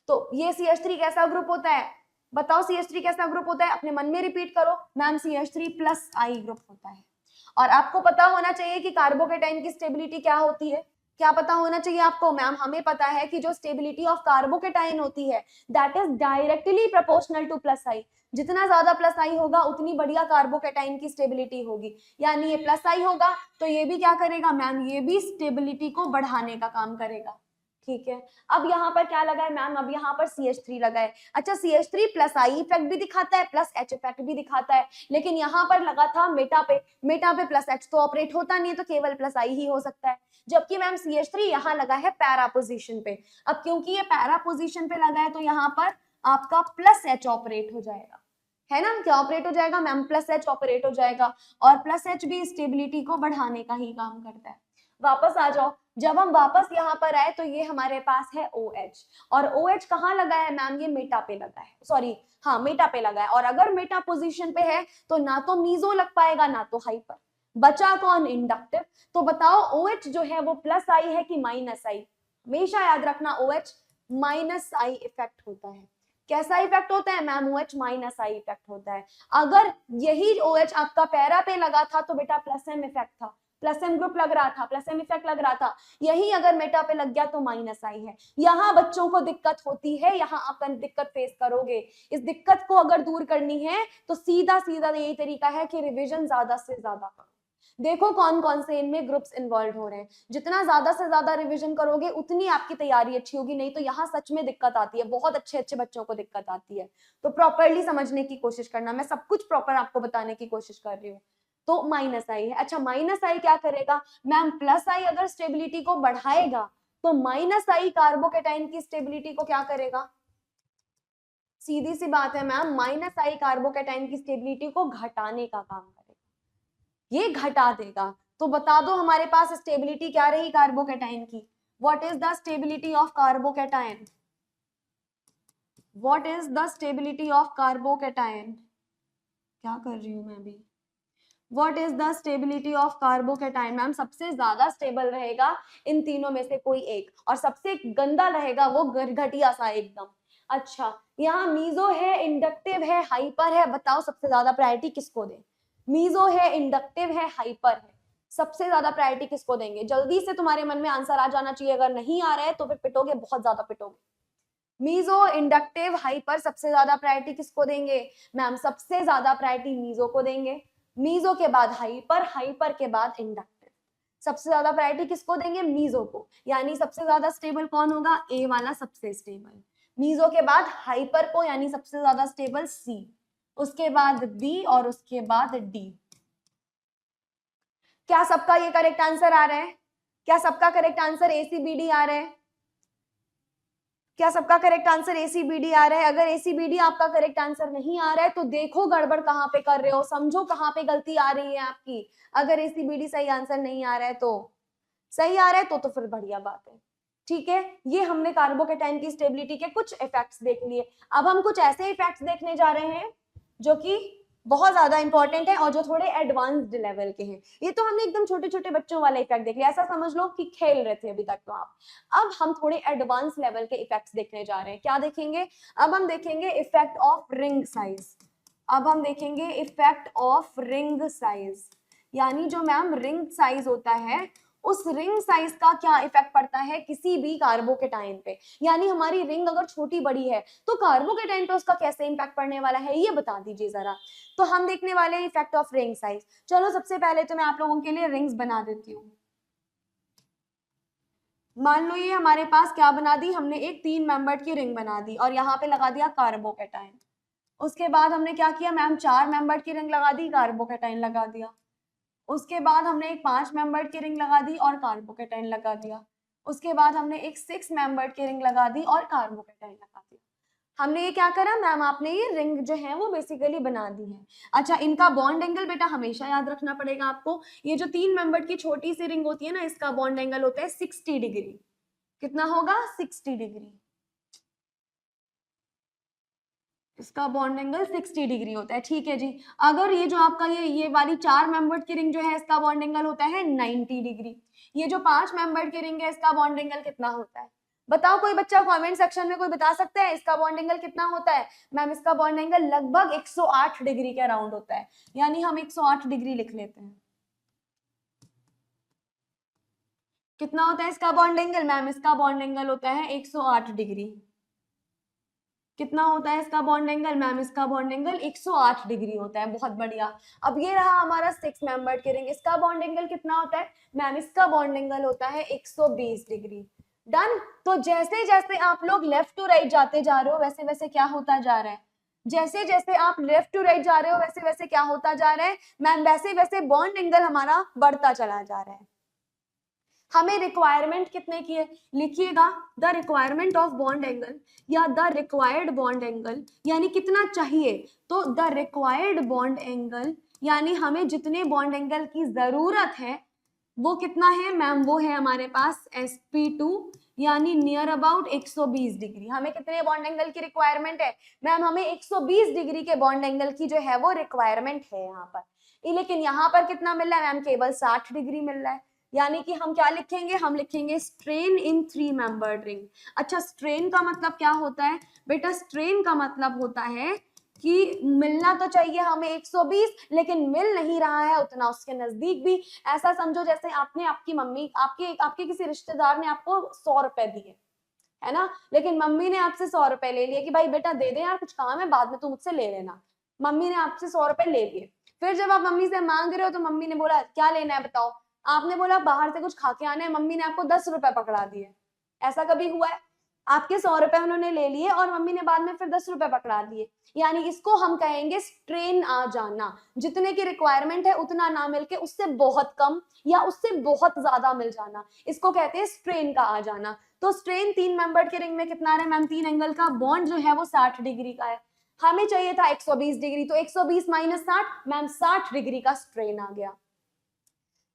तो ये CH3 कैसा ग्रुप होता है, बताओ CH3 कैसा ग्रुप होता है, अपने मन में रिपीट करो मैम, CH3+I ग्रुप होता है। और आपको पता होना चाहिए कि कार्बोकैटायन की स्टेबिलिटी क्या होती है, क्या पता होना चाहिए आपको मैम, हमें पता है कि जो स्टेबिलिटी ऑफ कार्बोकैटायन होती है that is directly proportional to +I। जितना ज्यादा +I होगा उतनी बढ़िया कार्बोकैटायन की स्टेबिलिटी होगी, यानी ये +I होगा तो ये भी क्या करेगा मैम, ये भी स्टेबिलिटी को बढ़ाने का काम करेगा, ठीक है। अब यहाँ पर क्या लगा है मैम, अब यहाँ पर CH3 लगा है। अच्छा CH3+I इफेक्ट भी दिखाता है, +H इफेक्ट भी दिखाता है, लेकिन यहाँ पर लगा था मेटा पे, मेटा पे +H तो ऑपरेट होता नहीं है, तो केवल +I ही हो सकता है। जबकि मैम CH3 यहाँ लगा है पैरा पोजीशन पे। अब क्योंकि ये पैरा पोजीशन पे लगा है, तो यहाँ पर आपका +H ऑपरेट हो जाएगा, है ना, क्या ऑपरेट हो जाएगा मैम, +H ऑपरेट हो जाएगा। और +H भी स्टेबिलिटी को बढ़ाने का ही काम करता है। वापस आ जाओ, जब हम वापस यहाँ पर आए तो ये हमारे पास है OH, और OH कहाँ लगा है मैम, ये मेटा पे लगा है, सॉरी हाँ मेटा पे लगा है। और अगर मेटा पोजीशन पे है तो ना तो मीजो लग पाएगा ना तो हाइपर, बचा कौन, इंडक्टिव। तो बताओ OH जो है वो +I है कि -I, हमेशा याद रखना OH -I इफेक्ट होता है। कैसा इफेक्ट होता है मैम, OH -I इफेक्ट होता है। अगर यही OH आपका पैरा पे लगा था तो बेटा +M इफेक्ट था, +M ग्रुप लग रहा था, +M इफेक्ट लग रहा था। यही अगर मेटा पे लग गया तो -I है। यहाँ बच्चों को दिक्कत होती है, यहाँ आप दिक्कत फेस करोगे। इस दिक्कत को अगर दूर करनी है तो सीधा सीधा यही तरीका है कि रिवीजन ज्यादा से ज्यादा करो, देखो कौन कौन से इनमें ग्रुप्स इन्वॉल्व हो रहे हैं। जितना ज्यादा से ज्यादा रिवीजन करोगे उतनी आपकी तैयारी अच्छी होगी, नहीं तो यहाँ सच में दिक्कत आती है, बहुत अच्छे अच्छे बच्चों को दिक्कत आती है। तो प्रॉपरली समझने की कोशिश करना, मैं सब कुछ प्रॉपर आपको बताने की कोशिश कर रही हूँ। तो -I है। अच्छा -I क्या करेगा मैम, +I अगर स्टेबिलिटी को बढ़ाएगा तो -I कार्बोकैटायन की स्टेबिलिटी को क्या करेगा, सीधी सी बात है मैम, -I कार्बोकैटायन की स्टेबिलिटी को घटाने का काम करेगा, ये घटा देगा। तो बता दो हमारे पास स्टेबिलिटी क्या रही कार्बोकैटायन की, what is the stability of carbocation, what is the stability of carbocation, क्या कर रही हूं मैं अभी, what is the stability of carbocation ma'am, सबसे ज्यादा स्टेबल रहेगा इन तीनों में से कोई एक, और सबसे गंदा रहेगा वो घटिया सा एकदम। अच्छा यहाँ मीजो है, इंडक्टिव है, हाइपर है, बताओ सबसे ज्यादा प्रायोरिटी किसको दें, मीजो है, इंडक्टिव है, हाइपर है, सबसे ज्यादा प्रायोरिटी किसको देंगे, जल्दी से तुम्हारे मन में आंसर आ जाना चाहिए, अगर नहीं आ रहा है तो फिर पिटोगे, बहुत ज्यादा पिटोगे। मीजो, इंडक्टिव, हाइपर, सबसे ज्यादा प्रायोरिटी किसको देंगे मैम, सबसे ज्यादा प्रायोरिटी मीजो को देंगे, मीजो के बाद हाइपर, हाइपर के बाद इंडक्टिव। सबसे ज्यादा प्रायोरिटी किसको देंगे, मीजो को, यानी सबसे ज्यादा स्टेबल कौन होगा, ए वाला सबसे स्टेबल, मीजो के बाद हाइपर को, यानी सबसे ज्यादा स्टेबल सी, उसके बाद बी और उसके बाद डी। क्या सबका ये करेक्ट आंसर आ रहा है, क्या सबका करेक्ट आंसर ACBD आ रहा है, क्या सबका करेक्ट आंसर ACBD आ रहा है? अगर ACBD आपका करेक्ट आंसर नहीं आ रहा है तो देखो गड़बड़ कहाँ पे कर रहे हो, समझो कहाँ पे गलती आ रही है आपकी। अगर ACBD सही आंसर नहीं आ रहा है तो सही आ रहा है तो फिर बढ़िया बात है। ठीक है, ये हमने कार्बोकेटाइन की स्टेबिलिटी के कुछ इफेक्ट्स देख लिए। अब हम कुछ ऐसे इफेक्ट्स देखने जा रहे हैं जो कि बहुत ज्यादा इंपॉर्टेंट है और जो थोड़े एडवांस्ड लेवल के हैं। ये तो हमने एकदम छोटे छोटे बच्चों वाला इफेक्ट देख लिया, ऐसा समझ लो कि खेल रहे थे अभी तक तो आप। अब हम थोड़े एडवांस लेवल के इफेक्ट्स देखने जा रहे हैं। क्या देखेंगे? अब हम देखेंगे इफेक्ट ऑफ रिंग साइज। अब हम देखेंगे इफेक्ट ऑफ रिंग साइज, यानी जो मैम रिंग साइज होता है उस रिंग साइज का क्या इफेक्ट पड़ता है किसी भी कार्बोकेटाइन पे। यानी हमारी रिंग अगर छोटी बड़ी है तो कार्बोकेटाइन पे उसका कैसे इम्पैक्ट पड़ने वाला है, ये बता दीजिए जरा। तो हम देखने वाले हैं इफेक्ट ऑफ रिंग साइज। चलो सबसे पहले तो मैं आप लोगों के लिए रिंग्स बना देती हूँ। मान लो ये हमारे पास क्या बना दी हमने, एक 3 मेंबर्ड की रिंग बना दी और यहाँ पे लगा दिया कार्बोकेटाइन। उसके बाद हमने क्या किया मैम, 4 मेंबर्ड की रिंग लगा दी, कार्बोकेटाइन लगा दिया। उसके बाद हमने एक 5 मेंबर्ड की रिंग लगा दी और कार्बोकेटाइन लगा दिया। उसके बाद हमने एक 6 मेंबर्ड की रिंग लगा दी और कार्बोकेटाइन लगा दिया। हमने ये क्या करा मैम, आपने ये रिंग जो है वो बेसिकली बना दी है। अच्छा, इनका बॉन्ड एंगल बेटा हमेशा याद रखना पड़ेगा आपको। ये जो 3 मेंबर्ड की छोटी सी रिंग होती है ना, इसका बॉन्ड एंगल होता है 60 डिग्री। कितना होगा? 60 डिग्री। इसका बॉन्ड एंगल 60 डिग्री होता है। ठीक है जी। अगर ये जो आपका ये वाली 4 मेंबर्ड की रिंग जो है इसका बॉन्ड एंगल होता है 90 डिग्री। ये जो 5 मेंबर्ड की रिंग है इसका बॉन्ड एंगल कितना होता है? बताओ कोई बच्चा कमेंट सेक्शन में कोई बता सकता है इसका बॉन्ड एंगल कितना होता है? मैम इसका बॉन्ड एंगल लगभग 108 डिग्री के अराउंड होता है, यानी हम 108 डिग्री लिख लेते हैं। कितना होता है इसका बॉन्ड एंगल? मैम इसका बॉन्ड एंगल होता है 108 डिग्री। कितना होता है इसका बॉन्ड एंगल? मैम इसका बॉन्ड एंगल 108 डिग्री होता है। बहुत बढ़िया। अब ये रहा हमारा 6 मेंबर्ड की रिंग, इसका बॉन्ड एंगल कितना होता है? मैम इसका बॉन्ड एंगल होता है 120 डिग्री। डन। तो जैसे जैसे आप लोग लेफ्ट टू राइट जाते जा रहे हो वैसे वैसे क्या होता जा रहा है? जैसे जैसे आप लेफ्ट टू राइट जा रहे हो वैसे वैसे क्या होता जा रहा है मैम? वैसे वैसे बॉन्ड एंगल हमारा बढ़ता चला जा रहा है। हमें रिक्वायरमेंट कितने की है? लिखिएगा the requirement of bond angle या द रिक्वायर्ड बॉन्ड एंगल, यानी कितना चाहिए। तो द रिक्वायर्ड बॉन्ड एंगल यानी हमें जितने बॉन्ड एंगल की जरूरत है वो कितना है मैम? वो है हमारे पास sp2 यानी नियर अबाउट 120 डिग्री। हमें कितने बॉन्ड एंगल की रिक्वायरमेंट है मैम? हमें 120 डिग्री के बॉन्ड एंगल की जो है वो रिक्वायरमेंट है यहाँ पर। लेकिन यहाँ पर कितना मिल रहा है मैम? केवल 60 डिग्री मिल रहा है। यानी कि हम क्या लिखेंगे? हम लिखेंगे स्ट्रेन इन 3 मेंबर्ड रिंग। अच्छा, स्ट्रेन का मतलब क्या होता है बेटा? स्ट्रेन का मतलब होता है कि मिलना तो चाहिए हमें 120 लेकिन मिल नहीं रहा है उतना, उसके नजदीक भी। ऐसा समझो जैसे आपने आपकी मम्मी आपके आपके किसी रिश्तेदार ने आपको 100 रुपए दिए है ना, लेकिन मम्मी ने आपसे 100 रुपए ले लिए कि भाई बेटा दे दे यार, कुछ काम है, बाद में तू मुझसे ले लेना। मम्मी ने आपसे 100 रुपए ले लिए। फिर जब आप मम्मी से मांग रहे हो तो मम्मी ने बोला क्या लेना है बताओ। आपने बोला बाहर से कुछ खा के आना है, मम्मी ने आपको 10 रुपए पकड़ा दिए। ऐसा कभी हुआ है? आपके 100 रुपए उन्होंने ले लिए और मम्मी ने बाद में फिर 10 रुपए पकड़ा दिए। यानी इसको हम कहेंगे स्ट्रेन आ जाना। जितने की रिक्वायरमेंट है उतना ना मिलके उससे बहुत कम या उससे बहुत ज्यादा मिल जाना, इसको कहते हैं स्ट्रेन का आ जाना। तो स्ट्रेन 3 मेंबर्ड के रिंग में कितना आ रहा है मैम? 3 एंगल का बॉन्ड जो है वो 60 डिग्री का है। हमें चाहिए था 120 डिग्री, तो 120 माइनस 60 मैम 60 डिग्री का स्ट्रेन आ गया।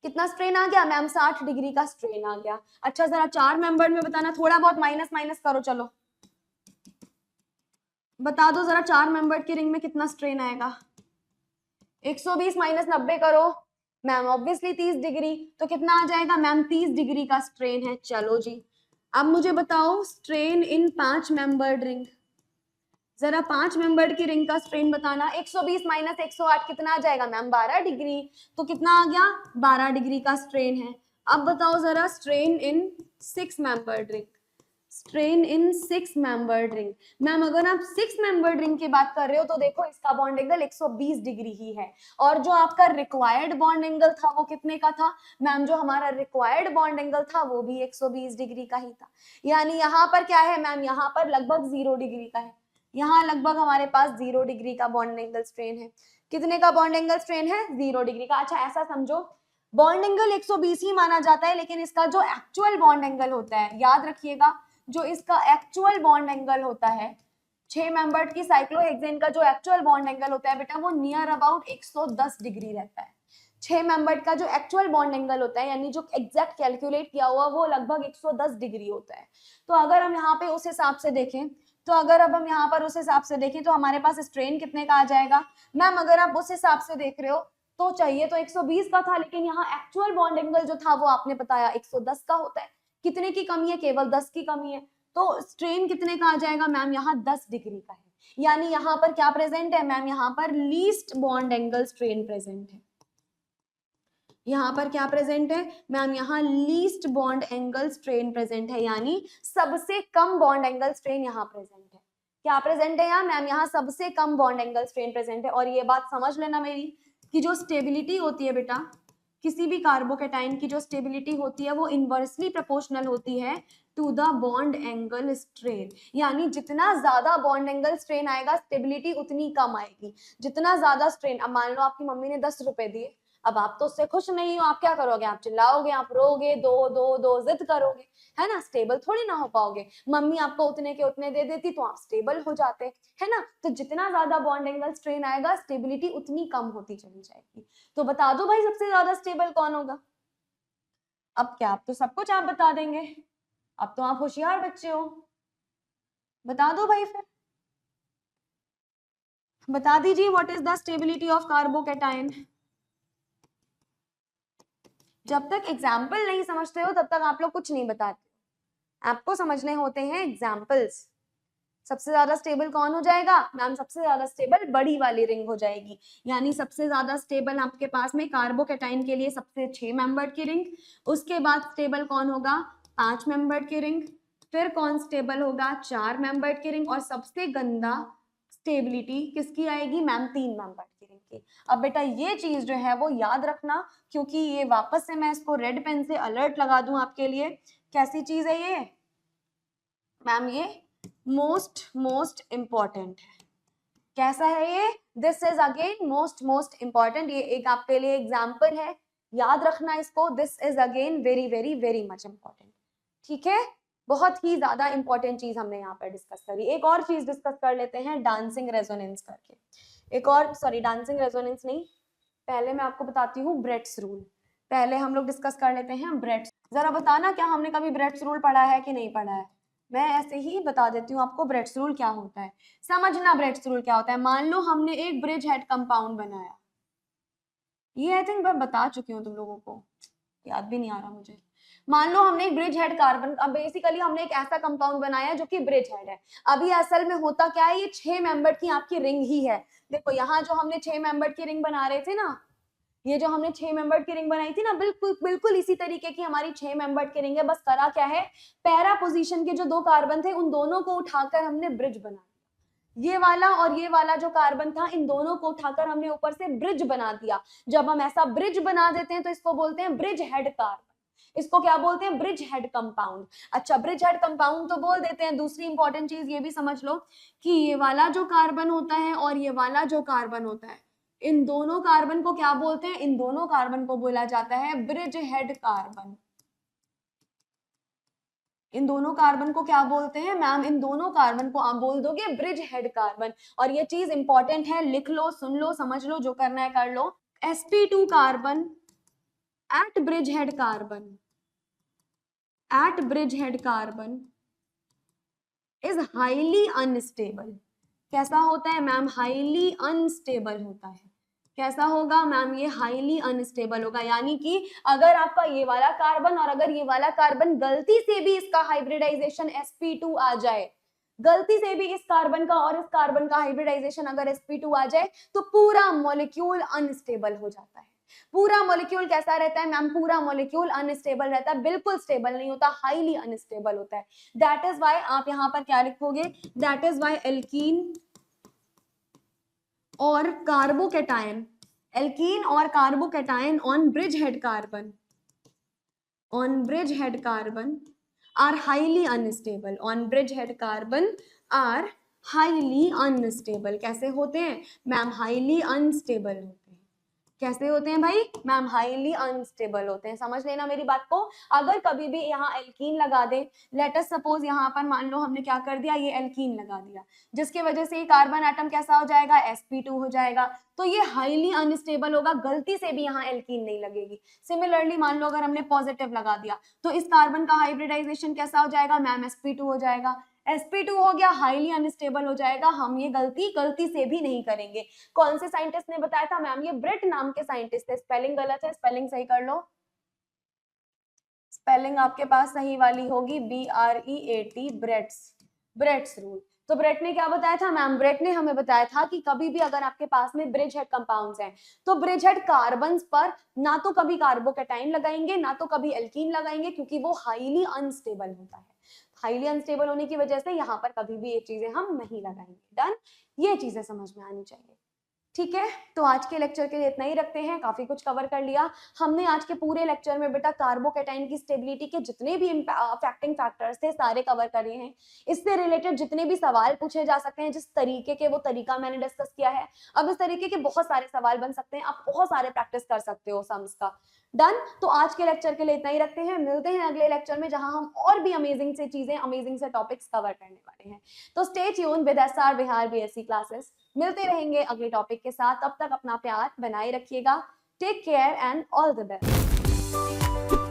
कितना स्ट्रेन आ गया मैम? 60 डिग्री का स्ट्रेन आ गया। अच्छा जरा 4 मेंबर में बताना, थोड़ा बहुत माइनस माइनस करो, चलो बता दो जरा 4 मेंबर की रिंग में कितना स्ट्रेन आएगा? 120 माइनस 90 करो मैम, ऑब्वियसली 30 डिग्री। तो कितना आ जाएगा मैम? 30 डिग्री का स्ट्रेन है। चलो जी, अब मुझे बताओ स्ट्रेन इन 5 मेंबर्ड रिंग। जरा 5 मेंबर्ड की रिंग का स्ट्रेन बताना। 120 माइनस 108 कितना आ जाएगा मैम? 12 डिग्री। तो कितना आ गया? 12 डिग्री का स्ट्रेन है। अब बताओ जरा strain in 6 membered ring. Strain in 6 membered ring. Ma'am अगर आप 6 मेंबर्ड रिंग की बात कर रहे हो तो देखो इसका बॉन्ड एंगल 120 डिग्री ही है। और जो आपका रिक्वायर्ड बॉन्ड एंगल था वो कितने का था मैम? जो हमारा रिक्वायर्ड बॉन्ड एंगल था वो भी 120 डिग्री का ही था। यानी यहाँ पर क्या है मैम? यहाँ पर लगभग 0 डिग्री का है। यहाँ लगभग हमारे पास 0 डिग्री का बॉन्ड एंगल स्ट्रेन है। कितने का बॉन्ड एंगल स्ट्रेन है? 0 डिग्री का। अच्छा ऐसा समझो बॉन्ड एंगल 120 ही माना जाता है, लेकिन इसका जो एक्चुअल बॉन्ड एंगल होता है याद रखिएगा, जो इसका एक्चुअल बॉन्ड एंगल होता है, 6 मेंबर्ड की साइक्लोहेक्सेन का जो एक्चुअल बॉन्ड एंगल होता है बेटा वो नियर अबाउट 110 डिग्री रहता है। 6 मेंबर्ड का जो एक्चुअल बॉन्ड एंगल होता है यानी जो एग्जैक्ट कैलकुलेट किया हुआ वो लगभग 110 डिग्री होता है। तो अगर हम यहाँ पे उस हिसाब से देखें तो हमारे पास स्ट्रेन कितने का आ जाएगा मैम? अगर आप उस हिसाब से देख रहे हो तो चाहिए तो 120 का था, लेकिन यहाँ एक्चुअल बॉन्ड एंगल जो था वो आपने बताया 110 का होता है। कितने की कमी है? केवल 10 की कमी है। तो स्ट्रेन कितने का आ जाएगा मैम? यहाँ 10 डिग्री का है। यानी यहाँ पर क्या प्रेजेंट है मैम? यहाँ पर least bond angle strain present है। यहाँ पर क्या प्रेजेंट है मैम? यहाँ least bond angle strain present है, यानी सबसे कम बॉन्ड एंगल स्ट्रेन यहाँ प्रेजेंट है। क्या प्रेजेंट है यहाँ मैम? यहाँ सबसे कम बॉन्ड एंगल स्ट्रेन प्रेजेंट है। और ये बात समझ लेना मेरी कि जो स्टेबिलिटी होती है बेटा, किसी भी कार्बोकेटाइन की जो स्टेबिलिटी होती है वो इनवर्सली प्रोपोर्शनल होती है to the bond angle strain. यानी जितना ज्यादा बॉन्ड एंगल स्ट्रेन आएगा स्टेबिलिटी उतनी कम आएगी। जितना ज्यादा स्ट्रेन, अब मान लो आपकी मम्मी ने 10 रुपए दिए, अब आप तो उससे खुश नहीं हो, आप क्या करोगे? आप चिल्लाओगे, आप रोगे, दो दो दो जिद करोगे, है ना? स्टेबल थोड़ी ना हो पाओगे। मम्मी आपको उतने के उतने दे देती तो आप स्टेबल हो जाते, है ना? तो जितना ज्यादा बॉन्ड एंगल स्ट्रेन आएगा स्टेबिलिटी उतनी कम होती चली जाएगी। तो बता दो भाई सबसे ज्यादा स्टेबल कौन होगा? अब क्या, अब तो सब कुछ आप बता देंगे, अब तो आप होशियार बच्चे हो, बता दो भाई फिर, बता दीजिए what is the stability of carbocation. जब तक एग्जाम्पल नहीं समझते हो तब तक आप लोग कुछ नहीं बताते। आपको समझने होते हैं एग्जाम्पल्स। सबसे ज्यादा स्टेबल कौन हो जाएगा मैम? सबसे ज्यादा स्टेबल बड़ी वाली रिंग हो जाएगी। यानी सबसे ज्यादा स्टेबल आपके पास में कार्बोकेटाइन के लिए सबसे 6 मेंबर्ड की रिंग, उसके बाद स्टेबल कौन होगा? 5 मेंबर्ड की रिंग, फिर कौन स्टेबल होगा? 4 मेंबर्ड की रिंग, और सबसे गंदा स्टेबिलिटी किसकी आएगी मैम? 3 मेंबर्ड की रिंग की। अब बेटा ये चीज जो है वो याद रखना, क्योंकि ये वापस से मैं इसको रेड पेन से अलर्ट लगा दूं आपके लिए। कैसी चीज है ये मैम? ये मोस्ट इंपॉर्टेंट है। कैसा है ये? This is again most important. ये एक आपके लिए एग्जाम्पल है, याद रखना इसको। This is again very very very much important. ठीक है, बहुत ही ज्यादा इंपॉर्टेंट चीज हमने यहाँ पर डिस्कस करी। एक और चीज डिस्कस कर लेते हैं डांसिंग रेजोनेंस करके। एक और, सॉरी डांसिंग रेजोनेंस नहीं, पहले मैं आपको बताती हूँ ब्रेट्स रूल। पहले हम लोग डिस्कस कर लेते हैं ब्रेट्स। जरा बताना क्या हमने कभी ब्रेट्स रूल पढ़ा है कि नहीं पढ़ा है? मैं ऐसे ही बता देती हूँ आपको ब्रेट्स रूल क्या होता है। समझना ब्रेट्स रूल क्या होता है। मान लो हमने एक ब्रिज हेड कंपाउंड बनाया, ये आई थिंक मैं बता चुकी हूँ तुम लोगों को, याद भी नहीं आ रहा मुझे। मान लो हमने एक ब्रिज हेड कार्बन, अब बेसिकली हमने एक ऐसा कंपाउंड बनाया जो कि ब्रिज हेड है। अभी असल में होता क्या है, ये 6 मेंबर की आपकी रिंग ही है। देखो यहाँ जो हमने 6 मेंबर की रिंग बना रहे थे ना, ये जो हमने 6 मेंबर की रिंग बनाई थी ना, बिल्कुल बिल्कुल इसी तरीके की हमारी 6 मेंबर की रिंग है। बस करा क्या है, पैरा पोजीशन के जो 2 कार्बन थे उन दोनों को उठाकर हमने ब्रिज बना, ये वाला और ये वाला जो कार्बन था इन दोनों को उठाकर हमने ऊपर से ब्रिज बना दिया। जब हम ऐसा ब्रिज बना देते हैं तो इसको बोलते हैं ब्रिज हेड कार्बन। इसको क्या बोलते हैं? Bridge head compound. अच्छा, ब्रिज हेड कंपाउंड तो बोल देते हैं। दूसरी इंपॉर्टेंट चीज ये भी समझ लो कि ये वाला जो कार्बन होता है और ये वाला जो कार्बन होता है, इन दोनों कार्बन को क्या बोलते हैं? इन दोनों कार्बन को बोला जाता है ब्रिज हेड कार्बन। इन दोनों कार्बन को क्या बोलते हैं मैम? इन दोनों कार्बन को आप बोल दोगे ब्रिज हेड कार्बन। और ये चीज इंपॉर्टेंट है, लिख लो, सुन लो, समझ लो, जो करना है कर लो। sp2 carbon at bridge head carbon, at bridge head carbon is highly unstable. कैसा होता है मैम? हाईली अनस्टेबल होता है। कैसा होगा मैम? ये हाईली अनस्टेबल होगा। यानी कि अगर आपका ये वाला कार्बन और अगर ये वाला कार्बन गलती से भी इसका हाइब्रिडाइजेशन sp2 आ जाए, गलती से भी इस कार्बन का और इस कार्बन का हाइब्रिडाइजेशन अगर sp2 आ जाए तो पूरा मॉलिक्यूल अनस्टेबल हो जाता है। पूरा मॉलिक्यूल कैसा रहता है मैम? पूरा मॉलिक्यूल अनस्टेबल रहता है, बिल्कुल स्टेबल नहीं होता, हाईली अनस्टेबल होता है। दैट इज वाई आप यहाँ पर क्या लिखोगे? दैट इज वाई एल्कीन और कार्बोकेटाइन, एल्कीन और carbocation on bridge head carbon, on bridge head carbon are highly unstable, on bridge head carbon are highly unstable. कैसे होते हैं मैम? हाईली अनस्टेबल होते हैं। कैसे होते हैं भाई मैम? हाईली अनस्टेबल होते हैं। समझ लेना मेरी बात को। अगर कभी भी यहाँ एल्कीन लगा दे, लेट अस सपोज यहाँ पर मान लो हमने क्या कर दिया, ये एल्कीन लगा दिया, जिसके वजह से ये कार्बन एटम कैसा हो जाएगा, sp2 हो जाएगा। तो ये हाईली अनस्टेबल होगा, गलती से भी यहाँ एल्कीन नहीं लगेगी। सिमिलरली मान लो अगर हमने पॉजिटिव लगा दिया तो इस कार्बन का हाइब्रिडाइजेशन कैसा हो जाएगा मैम? sp2 हो जाएगा। sp2 हो गया, हाईली अनस्टेबल हो जाएगा। हम ये गलती से भी नहीं करेंगे। कौन से साइंटिस्ट ने बताया था मैम? ये ब्रिट नाम के साइंटिस्ट थे। स्पेलिंग गलत है, स्पेलिंग सही कर लो। स्पेलिंग आपके पास सही वाली होगी, BREAT, ब्रेट्स, ब्रेट्स रूल। तो ब्रेट ने क्या बताया था मैम? ब्रेट ने हमें बताया था कि कभी भी अगर आपके पास में ब्रिज हेड कंपाउंड्स हैं तो ब्रिज हेड कार्बन्स पर ना तो कभी कार्बोकैटाइन लगाएंगे ना तो कभी एल्कीन लगाएंगे, क्योंकि वो हाईली अनस्टेबल होता है। हाईली अनस्टेबल होने की वजह से यहाँ पर कभी भी ये चीजें हम नहीं लगाएंगे। डन? ये चीजें समझ में आनी चाहिए। ठीक है, तो आज के लेक्चर के लिए इतना ही रखते हैं। काफी कुछ कवर कर लिया हमने आज के पूरे लेक्चर में। बेटा कार्बोकैटाइन की स्टेबिलिटी के जितने भी अफेक्टिंग फैक्टर्स थे सारे कवर करे हैं। इससे रिलेटेड जितने भी सवाल पूछे जा सकते हैं, जिस तरीके के, वो तरीका मैंने डिस्कस किया है। अब इस तरीके के बहुत सारे सवाल बन सकते हैं, आप बहुत सारे प्रैक्टिस कर सकते हो सम्स का। डन? तो आज के लेक्चर के लिए इतना ही रखते हैं। मिलते हैं अगले लेक्चर में, जहां हम और भी अमेजिंग से चीजें, अमेजिंग से टॉपिक्स कवर करने वाले हैं। तो stay tune with SR Bihar BSc classes. मिलते रहेंगे अगले टॉपिक के साथ। तब तक अपना प्यार बनाए रखिएगा। Take care and all the best.